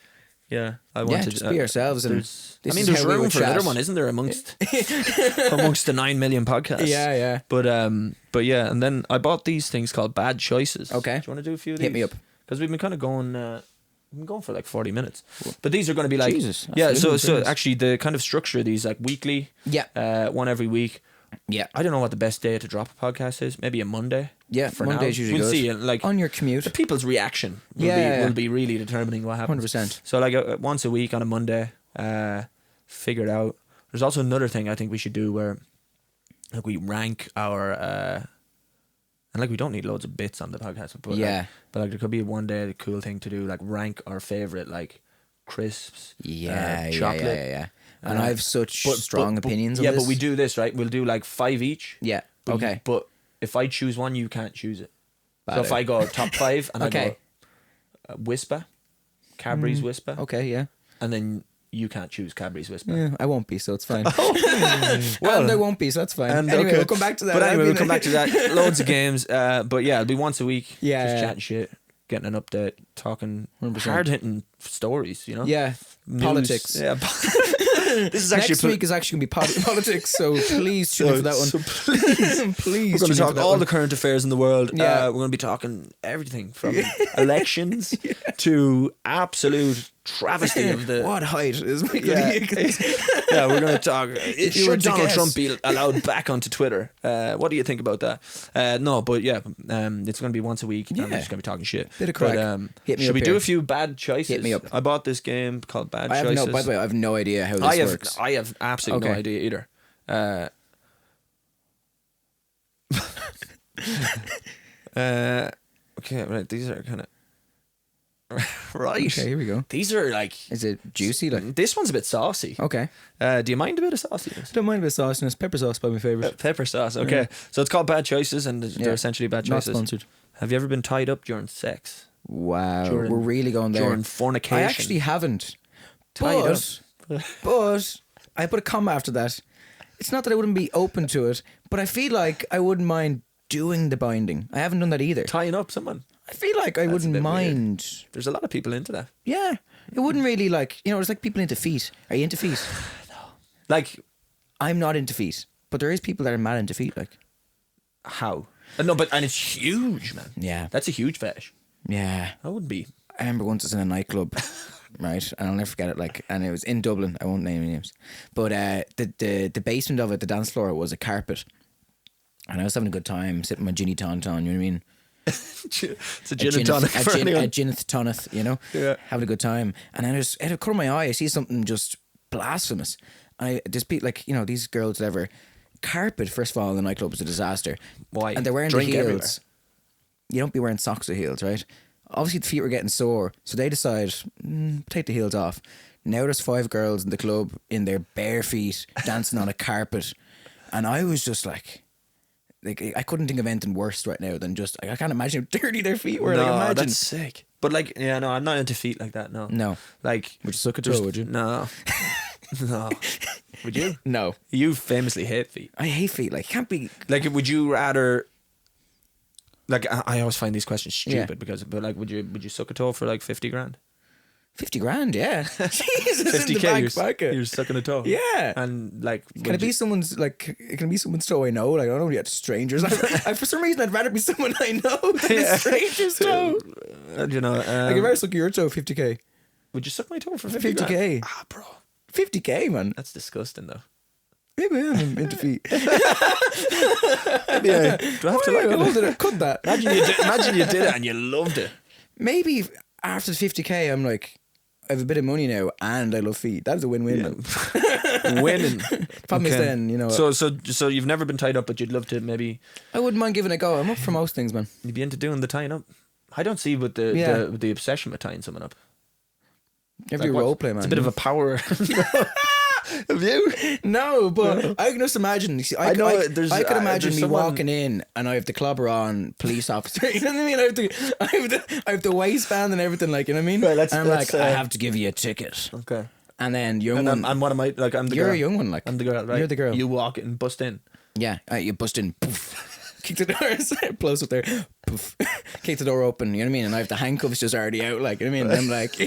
Speaker 2: I want
Speaker 1: Yeah,
Speaker 2: to
Speaker 1: just be ourselves. And
Speaker 2: there's
Speaker 1: is
Speaker 2: there's
Speaker 1: how we
Speaker 2: room
Speaker 1: would
Speaker 2: for
Speaker 1: chat.
Speaker 2: another one, isn't there? Amongst the 9 million podcasts.
Speaker 1: Yeah.
Speaker 2: But yeah, and then I bought these things called Bad Choices.
Speaker 1: Okay.
Speaker 2: Do you want to do a few of these?
Speaker 1: Hit me up.
Speaker 2: Because we've been kind of going. We've been going for like 40 minutes. But these are going to be like
Speaker 1: Jesus,
Speaker 2: yeah.
Speaker 1: absolutely,
Speaker 2: So
Speaker 1: goodness.
Speaker 2: actually, the kind of structure of these like weekly.
Speaker 1: Yeah.
Speaker 2: One every week.
Speaker 1: Yeah.
Speaker 2: I don't know what the best day to drop a podcast is. Maybe a Monday.
Speaker 1: Yeah.
Speaker 2: For
Speaker 1: Monday's
Speaker 2: now.
Speaker 1: usually
Speaker 2: we'll
Speaker 1: good.
Speaker 2: see. Like
Speaker 1: On your
Speaker 2: the
Speaker 1: commute.
Speaker 2: people's reaction will be really determining what happens.
Speaker 1: 100%.
Speaker 2: So like once a week on a Monday, figure it out. There's also another thing I think we should do where like we rank our and like we don't need loads of bits on the podcast, but
Speaker 1: Yeah.
Speaker 2: but like there could be one day the cool thing to do, like rank our favorite like crisps, chocolate.
Speaker 1: Yeah. And I have such strong
Speaker 2: but-
Speaker 1: opinions on
Speaker 2: yeah,
Speaker 1: this.
Speaker 2: but we do this right. We'll do like 5 each.
Speaker 1: Yeah.
Speaker 2: But
Speaker 1: Okay.
Speaker 2: but if I choose one, you can't choose it. So
Speaker 1: Bad
Speaker 2: if I go top 5 and I
Speaker 1: Okay.
Speaker 2: go Whisper, Cadbury's Whisper,
Speaker 1: Okay, yeah.
Speaker 2: and then you can't choose Cadbury's Whisper.
Speaker 1: Yeah, I won't be, so it's fine.
Speaker 2: Well,
Speaker 1: and I won't be, so that's fine.
Speaker 2: and
Speaker 1: Anyway,
Speaker 2: okay.
Speaker 1: we'll come back to that.
Speaker 2: But anyway,
Speaker 1: That'd
Speaker 2: we'll
Speaker 1: be
Speaker 2: come back to that. Loads of games. But yeah, it'll be once a week.
Speaker 1: Yeah,
Speaker 2: Just
Speaker 1: yeah.
Speaker 2: chatting shit, getting an update, talking
Speaker 1: 100%.
Speaker 2: hard hitting stories, you know?
Speaker 1: Yeah,
Speaker 2: News.
Speaker 1: politics.
Speaker 2: Yeah. This is actually
Speaker 1: Next week is actually going to be politics, so please tune in for that one.
Speaker 2: So please.
Speaker 1: Please
Speaker 2: We're going
Speaker 1: tune
Speaker 2: to
Speaker 1: in for
Speaker 2: talk
Speaker 1: that
Speaker 2: all
Speaker 1: one.
Speaker 2: the current affairs in the world.
Speaker 1: Yeah.
Speaker 2: We're going to be talking everything from elections to absolute travesty of the.
Speaker 1: What height is Michael
Speaker 2: Yeah.
Speaker 1: Higgins?
Speaker 2: Yeah, we're going to talk.
Speaker 1: you were
Speaker 2: Should
Speaker 1: to
Speaker 2: Donald
Speaker 1: guess.
Speaker 2: Trump be allowed back onto Twitter? What do you think about that? No, but yeah, it's going to be once a week. And we're
Speaker 1: Yeah.
Speaker 2: just going to be talking shit.
Speaker 1: Bit of crack.
Speaker 2: But,
Speaker 1: Hit me
Speaker 2: should
Speaker 1: up
Speaker 2: we do
Speaker 1: here.
Speaker 2: a few bad choices?
Speaker 1: Hit me up.
Speaker 2: I bought this game called Bad
Speaker 1: I have
Speaker 2: Choices.
Speaker 1: no. By the way, I have no idea how this works.
Speaker 2: I have absolutely no
Speaker 1: Okay.
Speaker 2: idea either. Okay, right. These are kind of right.
Speaker 1: Okay, here we go.
Speaker 2: These are like.
Speaker 1: Is it juicy? Like,
Speaker 2: This one's a bit saucy.
Speaker 1: okay.
Speaker 2: Do you mind a bit of sauciness?
Speaker 1: Don't mind a bit of sauciness. Pepper sauce, by my favorite.
Speaker 2: Pepper sauce. Okay, so it's called Bad Choices, and they're
Speaker 1: Yeah.
Speaker 2: essentially bad
Speaker 1: Not
Speaker 2: choices.
Speaker 1: sponsored.
Speaker 2: Have you ever been tied up during sex?
Speaker 1: Wow,
Speaker 2: During-
Speaker 1: we're really going there.
Speaker 2: During fornication?
Speaker 1: I actually haven't.
Speaker 2: Tied
Speaker 1: but I put a comma after that. It's not that I wouldn't be open to it, but I feel like I wouldn't mind doing the binding. I haven't done that either.
Speaker 2: tying up someone.
Speaker 1: I feel like I wouldn't
Speaker 2: bit
Speaker 1: mind.
Speaker 2: There's a lot of people into that.
Speaker 1: Yeah, it wouldn't really like, you know, it's like people into feet. Are you into feet?
Speaker 2: Like
Speaker 1: I'm not into feet, but there is people that are mad into feet. Like,
Speaker 2: how? No, but and it's huge, man.
Speaker 1: yeah,
Speaker 2: That's a huge fetish.
Speaker 1: yeah.
Speaker 2: I would be.
Speaker 1: I remember once I was in a nightclub, right, and I'll never forget it. Like, and it was in Dublin. I won't name any names, but the basement of it, the dance floor, was a carpet, and I was having a good time, sipping my ginny tauntaun. You know what I mean?
Speaker 2: It's a gin and tonic for
Speaker 1: a
Speaker 2: anyone.
Speaker 1: gineth tonic, you know?
Speaker 2: Yeah.
Speaker 1: Having a good time. And then out of the corner of my eye, I see something just blasphemous. And there's people, like, you know, these girls, whatever. Carpet, first of all, in the nightclub was a disaster.
Speaker 2: Why?
Speaker 1: And they're wearing
Speaker 2: Drink
Speaker 1: the heels.
Speaker 2: everywhere.
Speaker 1: You don't be wearing socks with heels, right? Obviously, the feet were getting sore. So they decide, take the heels off. Now there's 5 girls in the club in their bare feet dancing on a carpet. And I was just like I couldn't think of anything worse right now than just, I can't imagine how dirty their feet were.
Speaker 2: No,
Speaker 1: like, imagine.
Speaker 2: that's sick. But like, yeah, no, I'm not into feet like that. No,
Speaker 1: No.
Speaker 2: Like,
Speaker 1: Would you suck a
Speaker 2: there's-
Speaker 1: toe, would you?
Speaker 2: No, no. Would you?
Speaker 1: No.
Speaker 2: You famously hate feet.
Speaker 1: I hate feet. Like, can't be.
Speaker 2: Like, would you rather? Like, I always find these questions stupid
Speaker 1: Yeah.
Speaker 2: because, but like, would you suck a toe for like 50 grand?
Speaker 1: 50 grand, yeah. Jesus,
Speaker 2: 50K,
Speaker 1: in the back
Speaker 2: you're
Speaker 1: pocket.
Speaker 2: sucking a toe.
Speaker 1: Yeah.
Speaker 2: And like,
Speaker 1: Can it be someone's, like, it can be someone's toe I know? Like, I don't know yet, strangers. For some reason, I'd rather be someone I know than a stranger's toe.
Speaker 2: You know,
Speaker 1: Like, if I suck your toe, 50k.
Speaker 2: would you suck my toe for 50
Speaker 1: 50K.
Speaker 2: grand? Ah, bro,
Speaker 1: 50k, man.
Speaker 2: that's disgusting though.
Speaker 1: Maybe I am into feet.
Speaker 2: Do I have to like it?
Speaker 1: Cut that.
Speaker 2: Imagine you did it and you loved it.
Speaker 1: Maybe after 50k, I'm like, I have a bit of money now and I love feet. That's a win-win. man.
Speaker 2: Winning.
Speaker 1: Problem is then, you know,
Speaker 2: So you've never been tied up, but you'd love to maybe.
Speaker 1: I wouldn't mind giving it a go. I'm up for most things, man.
Speaker 2: You'd be into doing the tying up. I don't see with the obsession with tying someone up.
Speaker 1: You have to do role play, man.
Speaker 2: It's a bit of a power. Have you?
Speaker 1: No, but I can just imagine. You see, I
Speaker 2: know
Speaker 1: could
Speaker 2: there's-
Speaker 1: imagine
Speaker 2: there's
Speaker 1: me
Speaker 2: someone-
Speaker 1: walking in and I have the clobber on police officer. You know what I mean? I have the waistband and everything, like, you know what I mean?
Speaker 2: Right, let's-
Speaker 1: and I'm
Speaker 2: let's,
Speaker 1: like, I have to give you a ticket.
Speaker 2: Okay.
Speaker 1: And then young
Speaker 2: And
Speaker 1: one,
Speaker 2: I'm what am I like? I'm the
Speaker 1: you're
Speaker 2: girl.
Speaker 1: a young one, like
Speaker 2: I'm the girl, right?
Speaker 1: You're the girl.
Speaker 2: You walk in, bust in.
Speaker 1: Yeah, you bust in, poof, kick the door, close up there, poof, kick the door open. You know what I mean? And I have the handcuffs just already out, like, you know what I mean? And I'm like,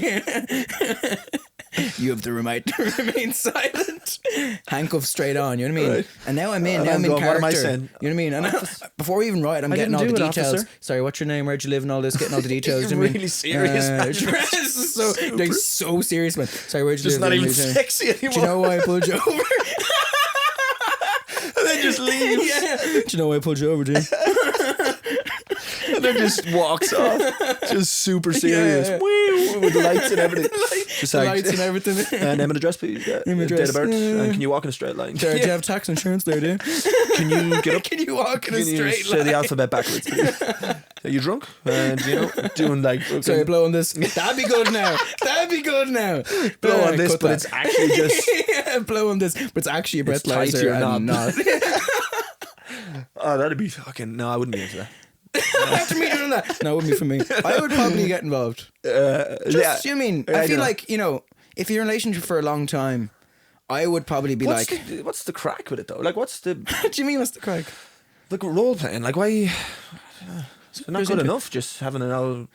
Speaker 1: you have the right to remain silent. Handcuffs straight on. You know what I mean?
Speaker 2: Right.
Speaker 1: And now I'm in.
Speaker 2: And
Speaker 1: Now
Speaker 2: I'm
Speaker 1: I'm in
Speaker 2: going, what am I
Speaker 1: character.
Speaker 2: saying?
Speaker 1: You know what I mean? And before we even write, I'm
Speaker 2: I
Speaker 1: getting all
Speaker 2: didn't
Speaker 1: the
Speaker 2: do it,
Speaker 1: details.
Speaker 2: officer.
Speaker 1: Sorry, what's your name? Where'd you live? And all this, getting all the details.
Speaker 2: You're
Speaker 1: you know what I
Speaker 2: really
Speaker 1: mean?
Speaker 2: serious, man.
Speaker 1: This is so like so serious, man. Sorry, where'd you
Speaker 2: Just
Speaker 1: live?
Speaker 2: not even
Speaker 1: Do
Speaker 2: sexy anymore.
Speaker 1: you know why I pulled you over?
Speaker 2: And then just leaves.
Speaker 1: Yeah. Do you know why I pulled you over, dude?
Speaker 2: And then just walks off. Just super serious.
Speaker 1: Yeah.
Speaker 2: Woo, with the lights and everything. Just
Speaker 1: The
Speaker 2: like,
Speaker 1: lights and everything.
Speaker 2: name and address, please. Yeah.
Speaker 1: Name and
Speaker 2: Date
Speaker 1: address.
Speaker 2: of birth.
Speaker 1: Yeah.
Speaker 2: And can you walk in a straight line?
Speaker 1: Jared, do you have tax insurance there, do you?
Speaker 2: Can you get up?
Speaker 1: Can you walk in a
Speaker 2: Can you
Speaker 1: straight
Speaker 2: say
Speaker 1: line?
Speaker 2: the alphabet backwards, please? Are you drunk? And you know, doing like
Speaker 1: Sorry, blow on this. That'd be good now. That'd be good now.
Speaker 2: blow on this,
Speaker 1: cut
Speaker 2: but
Speaker 1: that.
Speaker 2: it's actually just
Speaker 1: Yeah, blow on this, but it's actually a
Speaker 2: It's tied to
Speaker 1: breathalyzer
Speaker 2: your
Speaker 1: and
Speaker 2: knob.
Speaker 1: not.
Speaker 2: oh, that'd be fucking no. I wouldn't be into that.
Speaker 1: After me doing that, no, it wouldn't be for me. I would probably get involved.
Speaker 2: Yeah,
Speaker 1: You know what I mean?
Speaker 2: Yeah,
Speaker 1: I
Speaker 2: I
Speaker 1: feel
Speaker 2: know.
Speaker 1: like, you know, if you're in a relationship for a long time, I would probably be
Speaker 2: What's
Speaker 1: like,
Speaker 2: what's the crack with it though? Like, what's the
Speaker 1: what do you mean, what's the crack?
Speaker 2: like role playing? Like, why? It's not
Speaker 1: There's
Speaker 2: good
Speaker 1: inter-
Speaker 2: enough. Just having an old.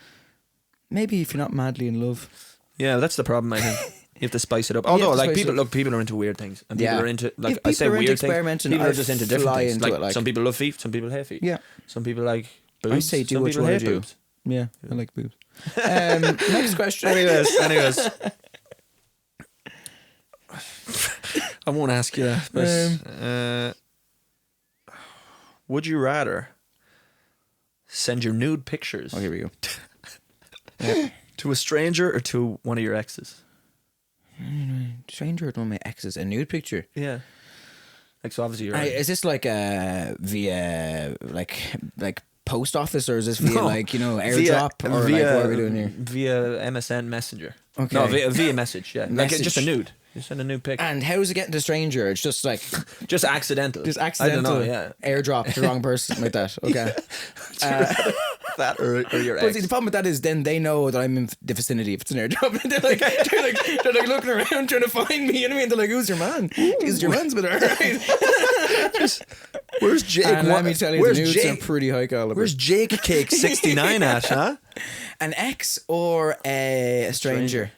Speaker 1: Maybe if you're not madly in love.
Speaker 2: Yeah, that's the problem. I think you have to spice it up.
Speaker 1: You
Speaker 2: Although,
Speaker 1: have to
Speaker 2: like
Speaker 1: spice it
Speaker 2: people
Speaker 1: up.
Speaker 2: look, people are into weird things, and people
Speaker 1: Yeah.
Speaker 2: are into like
Speaker 1: If
Speaker 2: I
Speaker 1: people
Speaker 2: say
Speaker 1: are into
Speaker 2: weird things.
Speaker 1: experimenting,
Speaker 2: People are
Speaker 1: I'd
Speaker 2: just into different
Speaker 1: fly
Speaker 2: things.
Speaker 1: into
Speaker 2: Like,
Speaker 1: it, like-
Speaker 2: some people love feet, some people hate feet.
Speaker 1: Yeah.
Speaker 2: Some people like boobs.
Speaker 1: I say do
Speaker 2: some
Speaker 1: what
Speaker 2: people
Speaker 1: you want
Speaker 2: hate
Speaker 1: to do.
Speaker 2: boobs.
Speaker 1: Yeah, I like boobs. Next question.
Speaker 2: Anyways. I won't ask you that, but would you rather send your nude pictures
Speaker 1: Oh, here we go.
Speaker 2: to a stranger or to one of your exes?
Speaker 1: Stranger or one of my exes, a nude picture.
Speaker 2: Yeah. Like, so obviously you're...
Speaker 1: Is this like via like post office, or is this via
Speaker 2: No.
Speaker 1: airdrop, or like what are we doing here?
Speaker 2: Via MSN Messenger.
Speaker 1: Okay.
Speaker 2: No, via message, yeah. Like just a
Speaker 1: Message.
Speaker 2: nude. You send a nude pic.
Speaker 1: And how's it getting to stranger? It's just like
Speaker 2: Just accidental.
Speaker 1: just accidental.
Speaker 2: I don't know, yeah.
Speaker 1: Airdrop to the wrong person like that. Okay.
Speaker 2: That or your
Speaker 1: But
Speaker 2: ex.
Speaker 1: see, the problem with that is then they know that I'm in the vicinity if it's an airdrop. they're like looking around trying to find me. You know what I mean? They're like, "Who's your man? Who's your man's with her?" Right?
Speaker 2: Where's Jake?
Speaker 1: And let me tell you,
Speaker 2: where's
Speaker 1: the nudes
Speaker 2: Jake?
Speaker 1: are pretty high caliber.
Speaker 2: Where's Jake Cake 69 at, huh?
Speaker 1: An ex or a stranger?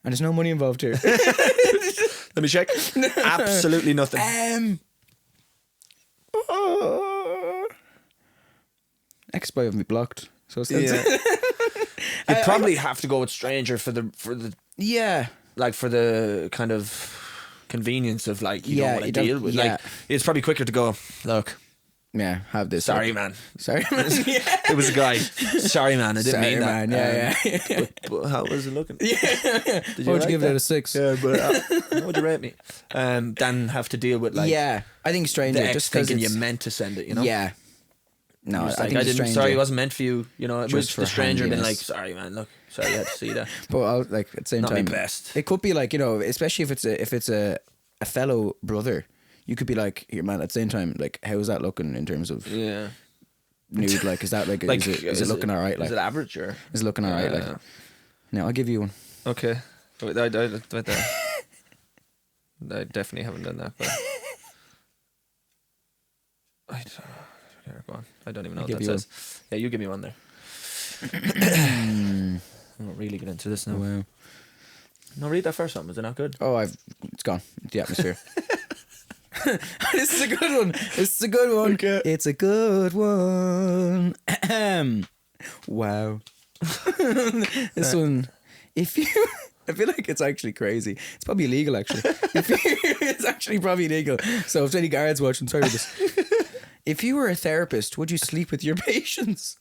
Speaker 1: And there's no money involved here.
Speaker 2: Let me check. Absolutely nothing.
Speaker 1: Ex-boy have me blocked. So it's
Speaker 2: Yeah. You'd probably have to go with stranger for the
Speaker 1: yeah.
Speaker 2: like for the kind of convenience of like you
Speaker 1: Yeah,
Speaker 2: don't want
Speaker 1: you
Speaker 2: to
Speaker 1: don't-
Speaker 2: deal with.
Speaker 1: yeah.
Speaker 2: Like it's probably quicker to go, look,
Speaker 1: Yeah, have this.
Speaker 2: sorry man.
Speaker 1: Sorry, man. Yeah.
Speaker 2: It was a guy. Sorry man, I didn't
Speaker 1: Sorry,
Speaker 2: mean that.
Speaker 1: man. Yeah.
Speaker 2: But how was it looking?
Speaker 1: Yeah.
Speaker 2: Did
Speaker 1: What would
Speaker 2: like
Speaker 1: you give it
Speaker 2: that?
Speaker 1: out of 6?
Speaker 2: Yeah, but how would you rate me? Then have to deal with like
Speaker 1: Yeah, I think stranger.
Speaker 2: the ex
Speaker 1: just because
Speaker 2: thinking you meant to send it, you know?
Speaker 1: Yeah. No,
Speaker 2: You're
Speaker 1: I
Speaker 2: just like,
Speaker 1: think
Speaker 2: I
Speaker 1: it's
Speaker 2: didn't.
Speaker 1: stranger.
Speaker 2: Sorry, it wasn't meant for you. You know, it
Speaker 1: Just
Speaker 2: was
Speaker 1: for
Speaker 2: the stranger being like,
Speaker 1: handiness.
Speaker 2: sorry man, look, sorry you had to see that.
Speaker 1: But I'll, like at the same
Speaker 2: Not my
Speaker 1: time,
Speaker 2: best.
Speaker 1: it could be like especially if it's a fellow brother, you could be like, here man. At the same time, like, how's that looking in terms of
Speaker 2: Yeah.
Speaker 1: nude? Like, is that like, is it looking alright? Like,
Speaker 2: is it average or
Speaker 1: is it looking alright? Like, no, I'll give you one.
Speaker 2: okay? Wait, I definitely haven't done that. But go on. I don't even know
Speaker 1: I'll
Speaker 2: what
Speaker 1: give
Speaker 2: that
Speaker 1: you
Speaker 2: says. Yeah, you give me one there. I'm not really get into this now.
Speaker 1: Wow.
Speaker 2: No, read that first one. Was it not good?
Speaker 1: Oh, it's gone. The atmosphere. This is a good one. This is a good one.
Speaker 2: Okay.
Speaker 1: It's a good one. Wow. This one. If you, I feel like it's actually crazy. It's probably illegal, actually. It's actually probably illegal. So if any guards watching, sorry for this. If you were a therapist, would you sleep with your patients?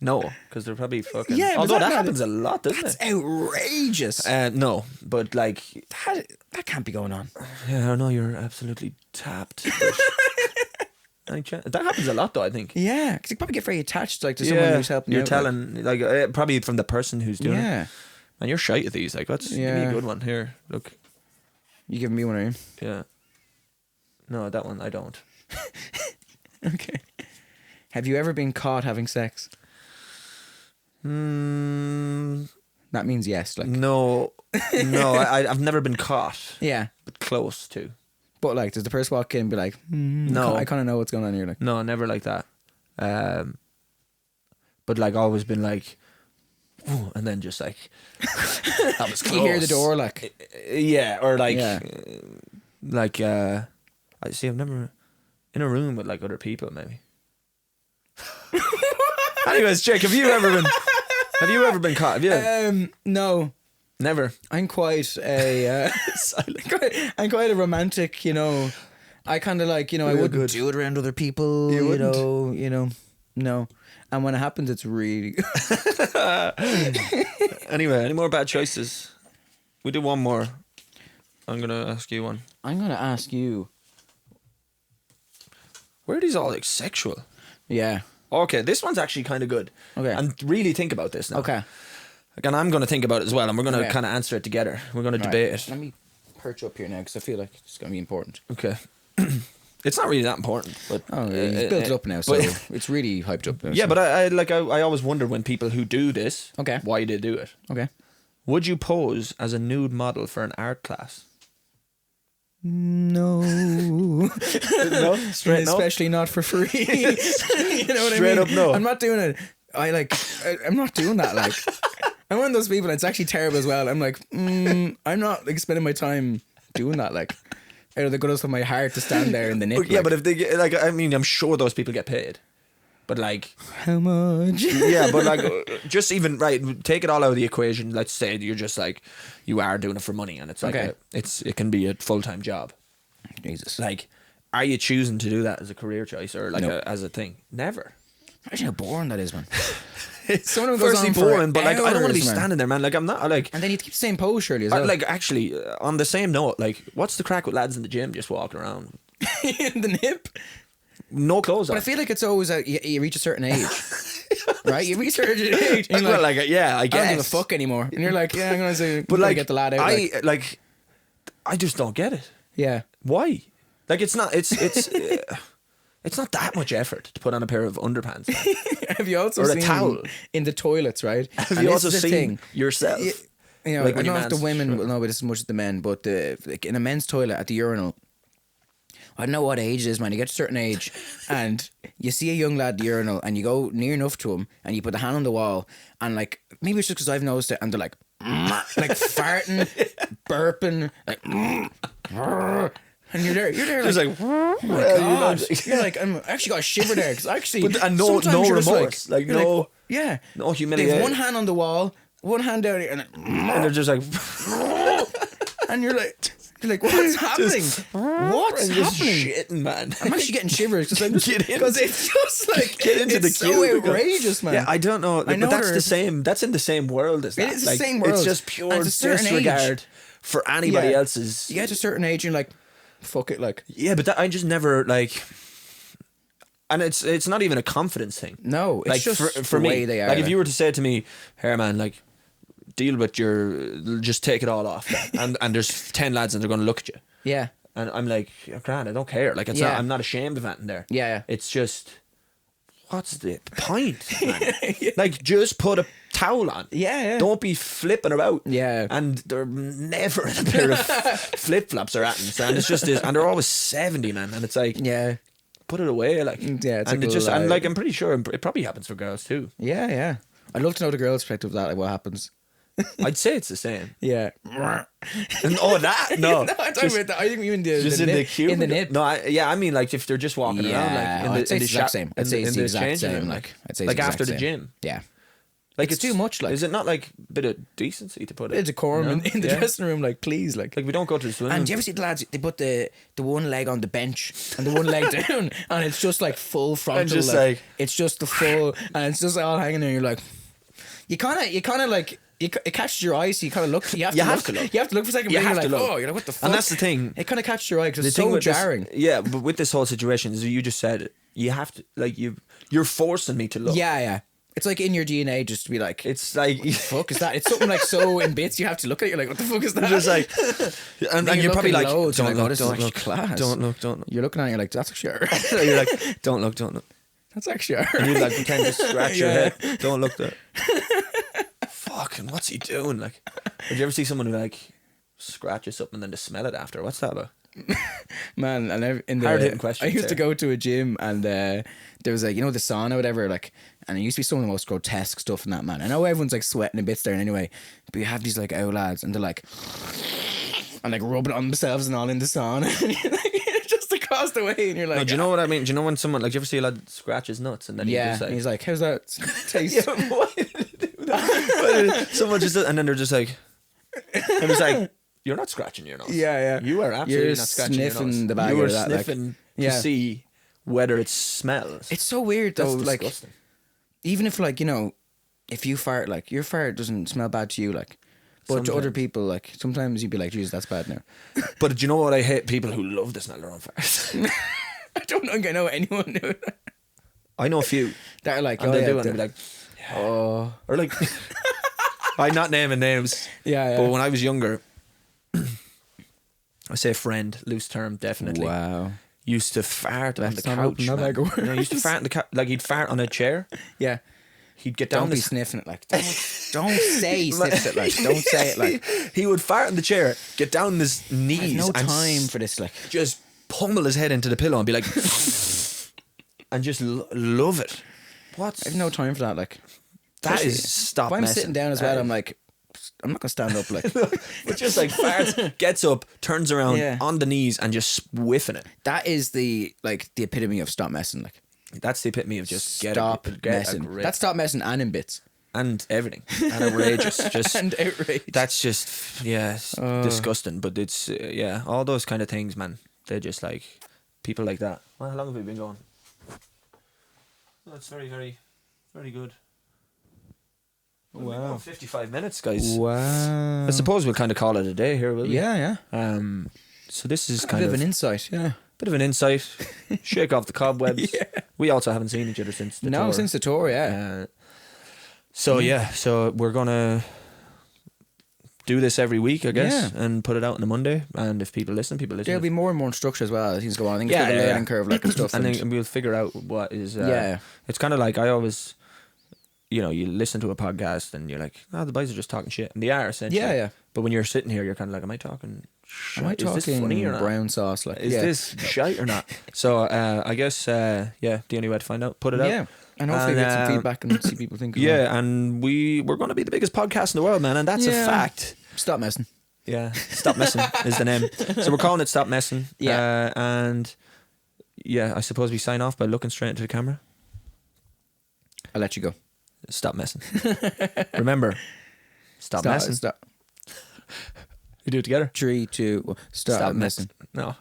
Speaker 2: No, because they're probably fucking.
Speaker 1: Yeah, but
Speaker 2: although that
Speaker 1: that
Speaker 2: happens a lot, doesn't
Speaker 1: That's
Speaker 2: it?
Speaker 1: outrageous.
Speaker 2: No, but like,
Speaker 1: That can't be going on.
Speaker 2: yeah, I know you're absolutely tapped. That happens a lot, though. I think.
Speaker 1: Yeah, because you probably get very attached, like, to someone who's helping you.
Speaker 2: You're
Speaker 1: out,
Speaker 2: telling like probably from the person who's doing it.
Speaker 1: Yeah.
Speaker 2: And you're shy at these. Like, let's give me a
Speaker 1: Yeah.
Speaker 2: good one here. Look,
Speaker 1: You giving me one, are you?
Speaker 2: yeah. No, that one I don't.
Speaker 1: Okay. Have you ever been caught having sex? That means yes. Like,
Speaker 2: No, I've never been caught,
Speaker 1: yeah.
Speaker 2: but close to.
Speaker 1: But like, does the person walk in and be like,
Speaker 2: No.
Speaker 1: I kind of know what's going on here. Like,
Speaker 2: No, never like that. But like always been like, ooh, and then just like that was close.
Speaker 1: you hear the door, like,
Speaker 2: Yeah, or like,
Speaker 1: Yeah.
Speaker 2: I see. I've never in a room with like other people, maybe. Anyways, Jake, have you ever been caught? Have you?
Speaker 1: no.
Speaker 2: Never.
Speaker 1: I'm quite a, I'm quite a romantic, you know. I kind of like, you know, I
Speaker 2: Real
Speaker 1: wouldn't
Speaker 2: good.
Speaker 1: do it around other people,
Speaker 2: You wouldn't?
Speaker 1: no. And when it happens, it's really good.
Speaker 2: Anyway, any more bad choices? We do one more. I'm gonna ask you one.
Speaker 1: I'm going to ask you.
Speaker 2: Where are these all like sexual?
Speaker 1: Yeah.
Speaker 2: Okay, this one's actually kind of good.
Speaker 1: Okay.
Speaker 2: And really think about this now.
Speaker 1: Okay.
Speaker 2: Again, I'm going to think about it as well, and we're going to
Speaker 1: Okay.
Speaker 2: kind of answer it together. We're going to
Speaker 1: Right.
Speaker 2: debate it.
Speaker 1: Let me perch up here now because I feel like it's going to be important.
Speaker 2: Okay. It's not really that important, but
Speaker 1: Oh, yeah, you've built it up now, so
Speaker 2: but-
Speaker 1: it's really hyped up now.
Speaker 2: yeah,
Speaker 1: so.
Speaker 2: but I always wonder when people who do this,
Speaker 1: Okay.
Speaker 2: why they do it.
Speaker 1: Okay.
Speaker 2: Would you pose as a nude model for an art class?
Speaker 1: No.
Speaker 2: No, straight no.
Speaker 1: Especially not for free. You know what
Speaker 2: Straight
Speaker 1: I mean?
Speaker 2: up no.
Speaker 1: I'm not doing it. I'm not doing that. Like, I'm one of those people. It's actually terrible as well. I'm like, I'm not like spending my time doing that. Like, out of the goodness of my heart to stand there in the nip.
Speaker 2: Yeah,
Speaker 1: like,
Speaker 2: but if they get, like, I mean, I'm sure those people get paid. But like,
Speaker 1: How much?
Speaker 2: yeah, but like, just even right, take it all out of the equation. Let's say you're just like, you are doing it for money, and it's like
Speaker 1: Okay.
Speaker 2: it can be a full-time job.
Speaker 1: Jesus.
Speaker 2: Like, are you choosing to do that as a career choice or like
Speaker 1: No.
Speaker 2: as a thing? Never.
Speaker 1: Imagine how boring that is, man.
Speaker 2: Some
Speaker 1: of them goes
Speaker 2: firstly
Speaker 1: on for
Speaker 2: boring, but like I don't want to be
Speaker 1: hours, man.
Speaker 2: standing there, man. Like I'm not like.
Speaker 1: And then you keep the same pose, surely, as well.
Speaker 2: Like actually, on the same note, like what's the crack with lads in the gym just walking around,
Speaker 1: in the nip.
Speaker 2: no clothes on?
Speaker 1: But I feel like it's always you reach a certain age, right? You reach a certain age. And you're
Speaker 2: Well,
Speaker 1: like,
Speaker 2: like yeah, I
Speaker 1: I
Speaker 2: guess.
Speaker 1: don't give a fuck anymore. And you're like, yeah, I'm gonna say,
Speaker 2: But like,
Speaker 1: get the lad out.
Speaker 2: I just don't get it.
Speaker 1: Yeah.
Speaker 2: Why? Like it's not it's not that much effort to put on a pair of underpants. Man.
Speaker 1: Have you also
Speaker 2: Or a
Speaker 1: seen
Speaker 2: towel.
Speaker 1: in the toilets, right?
Speaker 2: Have
Speaker 1: And
Speaker 2: you
Speaker 1: this
Speaker 2: also
Speaker 1: is the
Speaker 2: seen
Speaker 1: thing.
Speaker 2: yourself?
Speaker 1: You know,
Speaker 2: Like
Speaker 1: I
Speaker 2: when
Speaker 1: don't
Speaker 2: your
Speaker 1: know if the
Speaker 2: man's
Speaker 1: women
Speaker 2: sure.
Speaker 1: will know about this as much as the men, but like in a men's toilet at the urinal, I don't know what age it is, man. You get to a certain age and you see a young lad at the urinal and you go near enough to him and you put the hand on the wall and like, maybe it's just because I've noticed it and they're like farting, burping, like, and you're there
Speaker 2: Just
Speaker 1: like,
Speaker 2: like,
Speaker 1: oh my God. You're like, I'm actually got a shiver there because actually,
Speaker 2: But- and no
Speaker 1: sometimes you're just
Speaker 2: remorse, like,
Speaker 1: you're
Speaker 2: no-
Speaker 1: yeah,
Speaker 2: no
Speaker 1: They
Speaker 2: humiliation.
Speaker 1: have one hand on the wall, one hand down here, and
Speaker 2: and they're just like,
Speaker 1: and you're like, what's happening? What's
Speaker 2: and just
Speaker 1: happening?
Speaker 2: shitting, man.
Speaker 1: I'm actually getting shivers because
Speaker 2: Get in.
Speaker 1: it's just like
Speaker 2: Get into
Speaker 1: it's
Speaker 2: the
Speaker 1: so
Speaker 2: cubicle.
Speaker 1: outrageous, man.
Speaker 2: Yeah, I don't know.
Speaker 1: I know
Speaker 2: but that's
Speaker 1: they're-
Speaker 2: the same. That's in the same world as that.
Speaker 1: It is the same world.
Speaker 2: It's just pure
Speaker 1: And it's a certain
Speaker 2: disregard
Speaker 1: age.
Speaker 2: for anybody
Speaker 1: Yeah.
Speaker 2: else's.
Speaker 1: You get to a certain age, and you're like, fuck it, like
Speaker 2: Yeah, but that, I just never like. And it's not even a confidence thing.
Speaker 1: no, it's
Speaker 2: Like
Speaker 1: just
Speaker 2: for
Speaker 1: the
Speaker 2: me,
Speaker 1: way they are.
Speaker 2: like if you were to say to me, "Hey man, like deal with just take it all off," and there's 10 lads and they're going to look at you,
Speaker 1: yeah,
Speaker 2: and I'm like, oh, grand, I don't care. Like it's
Speaker 1: Yeah.
Speaker 2: not, I'm not ashamed of anything there.
Speaker 1: Yeah.
Speaker 2: It's just, what's the point, man? Like just put a towel on.
Speaker 1: Yeah.
Speaker 2: Don't be flipping about.
Speaker 1: Yeah.
Speaker 2: And they're never in a pair of flip flops or anything. So, and it's just this, and they're always 70, man. And it's like,
Speaker 1: yeah,
Speaker 2: put it away, like.
Speaker 1: Yeah, it's
Speaker 2: and
Speaker 1: like
Speaker 2: it
Speaker 1: a
Speaker 2: just,
Speaker 1: little,
Speaker 2: and like I'm pretty sure it probably happens for girls too.
Speaker 1: yeah. I'd love to know the girl's perspective of that, like what happens.
Speaker 2: I'd say it's the same.
Speaker 1: Yeah.
Speaker 2: And that no,
Speaker 1: No, I'm talking
Speaker 2: just,
Speaker 1: about that. I think even the
Speaker 2: just
Speaker 1: the
Speaker 2: in the
Speaker 1: nip,
Speaker 2: cubicle.
Speaker 1: in the nip.
Speaker 2: No, I mean like if they're just walking around, like
Speaker 1: I'd say
Speaker 2: in the
Speaker 1: it's the exact
Speaker 2: shop,
Speaker 1: same. I'd say it's the exact
Speaker 2: changing
Speaker 1: same.
Speaker 2: room,
Speaker 1: Like I'd say
Speaker 2: like
Speaker 1: it's the
Speaker 2: after
Speaker 1: exact
Speaker 2: the
Speaker 1: same.
Speaker 2: gym.
Speaker 1: Yeah.
Speaker 2: Like
Speaker 1: It's too much, like.
Speaker 2: is it not like a bit of decency to put it?
Speaker 1: It's a decorum
Speaker 2: No?
Speaker 1: in the
Speaker 2: Yeah.
Speaker 1: dressing room, like please, like.
Speaker 2: Like we don't go to the swimming.
Speaker 1: And do you ever see the lads? They put the one leg on the bench and the one leg down, and it's just like full frontal.
Speaker 2: And just
Speaker 1: like,
Speaker 2: like-
Speaker 1: it's just the full, and it's just all hanging there. You're like, you kind of like. It catches your eye, so you kind of look. You have to look. You have to look for a second.
Speaker 2: You
Speaker 1: But
Speaker 2: have
Speaker 1: you're
Speaker 2: to
Speaker 1: like,
Speaker 2: look.
Speaker 1: oh, you're like, what the fuck?
Speaker 2: And that's the thing.
Speaker 1: It kind of catches your eye because
Speaker 2: The
Speaker 1: it's
Speaker 2: thing
Speaker 1: so
Speaker 2: with this-
Speaker 1: jarring.
Speaker 2: yeah, but with this whole situation, as you just said, you have to like you're forcing me to look.
Speaker 1: Yeah. It's like in your DNA just to be like,
Speaker 2: It's like
Speaker 1: fuck is that? It's something like so in bits. You have to look at it. You're like, what the fuck is that?
Speaker 2: just like, and
Speaker 1: Then
Speaker 2: you're probably
Speaker 1: looking
Speaker 2: like,
Speaker 1: loads, you're
Speaker 2: don't
Speaker 1: like, oh,
Speaker 2: look,
Speaker 1: this is
Speaker 2: don't
Speaker 1: actually
Speaker 2: look,
Speaker 1: class.
Speaker 2: don't look.
Speaker 1: You're looking at it. You're like, that's actually alright.
Speaker 2: You're like, don't look.
Speaker 1: That's actually alright.
Speaker 2: And you like pretend to scratch your
Speaker 1: Yeah.
Speaker 2: head. Don't look there. Fucking, what's he doing? Like, did you ever see someone who like scratches something and then to smell it after? What's that about?
Speaker 1: Man, and in the
Speaker 2: Hard-hitting questions
Speaker 1: I used to
Speaker 2: here.
Speaker 1: go to a gym and there was like, you know, the sauna or whatever, like, and it used to be some of the most grotesque stuff in that, man. I know everyone's like sweating a bit there anyway, but you have these like old lads and they're like and like rubbing on themselves and all in the sauna and you're like just across the way and you're like,
Speaker 2: No, do you know what I mean? Do you know when someone like, do you ever see a lad scratch his nuts and then he
Speaker 1: yeah,
Speaker 2: just like,
Speaker 1: and he's like, how's that taste?
Speaker 2: yeah, why did he do that? Someone just and then they're just like, and it's like, you're not scratching your nose.
Speaker 1: Yeah.
Speaker 2: You are absolutely
Speaker 1: You're
Speaker 2: not scratching your
Speaker 1: sniffing
Speaker 2: nose.
Speaker 1: the bag
Speaker 2: You were
Speaker 1: out of that, like,
Speaker 2: sniffing
Speaker 1: yeah.
Speaker 2: to see whether it smells.
Speaker 1: It's so weird though,
Speaker 2: That's
Speaker 1: like
Speaker 2: disgusting.
Speaker 1: even if like, you know, if you fart, like your fart doesn't smell bad to you, like, but to other
Speaker 2: Sometimes.
Speaker 1: people, like sometimes you'd be like, Jesus, that's bad now.
Speaker 2: But do you know what I hate? People who love to smell their own farts.
Speaker 1: I don't think I know anyone who
Speaker 2: I know a few.
Speaker 1: that are like,
Speaker 2: And
Speaker 1: oh
Speaker 2: they
Speaker 1: yeah,
Speaker 2: do it and they're like,
Speaker 1: oh
Speaker 2: or like, I'm not naming names.
Speaker 1: yeah.
Speaker 2: But when I was younger, I say friend, loose term, definitely.
Speaker 1: Wow.
Speaker 2: Used to fart on the
Speaker 1: Let's not
Speaker 2: couch.
Speaker 1: open that
Speaker 2: man.
Speaker 1: bag of
Speaker 2: You know, he used to fart on the couch. Like he'd fart on a chair.
Speaker 1: Yeah.
Speaker 2: He'd get down
Speaker 1: Don't be
Speaker 2: the
Speaker 1: sniffing it like. Don't say he sniffs it like. Don't say it like.
Speaker 2: He would fart on the chair, get down his knees,
Speaker 1: No
Speaker 2: and
Speaker 1: time for this like.
Speaker 2: just pummel his head into the pillow and be like, and just love it. What?
Speaker 1: I have no time for that like.
Speaker 2: That
Speaker 1: Especially
Speaker 2: is stop.
Speaker 1: If I'm
Speaker 2: messing.
Speaker 1: sitting down as well, I'm like, I'm not gonna stand up like.
Speaker 2: But just like farts, gets up, turns around
Speaker 1: Yeah.
Speaker 2: on the knees, and just whiffing it.
Speaker 1: That is the epitome of stop messing like.
Speaker 2: That's the epitome of just get a
Speaker 1: messing.
Speaker 2: grip.
Speaker 1: That's stop messing and in bits.
Speaker 2: And everything. And outrageous. Just
Speaker 1: And outrageous.
Speaker 2: That's just, it's disgusting. But it's, all those kind of things, man. They're just like, people like that. Well, how long have we been going? That's very, very, very good. Wow. 55 minutes, guys.
Speaker 1: Wow.
Speaker 2: I suppose we'll kind of call it a day here, will we?
Speaker 1: Yeah.
Speaker 2: So this is
Speaker 1: A
Speaker 2: kind
Speaker 1: bit
Speaker 2: of
Speaker 1: an insight, yeah.
Speaker 2: bit of an insight. Shake off the cobwebs.
Speaker 1: Yeah.
Speaker 2: We also haven't seen each other since the tour.
Speaker 1: No, since the tour, yeah.
Speaker 2: So we're gonna do this every week, I guess, and put it out on a Monday. And if people listen,
Speaker 1: There'll be more and more structure as well as things go on. I think it's a learning curve, like, and stuff.
Speaker 2: And then we'll figure out what is.
Speaker 1: Yeah.
Speaker 2: It's kind of like I always, you listen to a podcast and you're like, oh, the boys are just talking shit, and they are essentially.
Speaker 1: Yeah.
Speaker 2: But when you're sitting here, you're kind of like, am I talking? Shit?
Speaker 1: Am I talking
Speaker 2: is this funny or not?
Speaker 1: brown sauce? Like,
Speaker 2: Is this shite or not? So I guess the only way to find out, put it out.
Speaker 1: Yeah. And hopefully get some feedback and see people think.
Speaker 2: Yeah, and we're going to be the biggest podcast in the world, man, and that's a fact.
Speaker 1: Stop messing.
Speaker 2: Yeah, Stop Messing is the name. So we're calling it Stop Messing.
Speaker 1: Yeah.
Speaker 2: And I suppose we sign off by looking straight into the camera.
Speaker 1: I'll let you go.
Speaker 2: Stop messing. Remember, stop messing.
Speaker 1: Stop.
Speaker 2: We do it together.
Speaker 1: 3, 2, 1. Stop messing.
Speaker 2: No.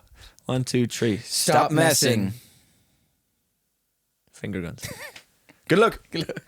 Speaker 2: 1, 2, 3.
Speaker 1: Stop messing.
Speaker 2: Finger guns. Good luck.
Speaker 1: Good luck.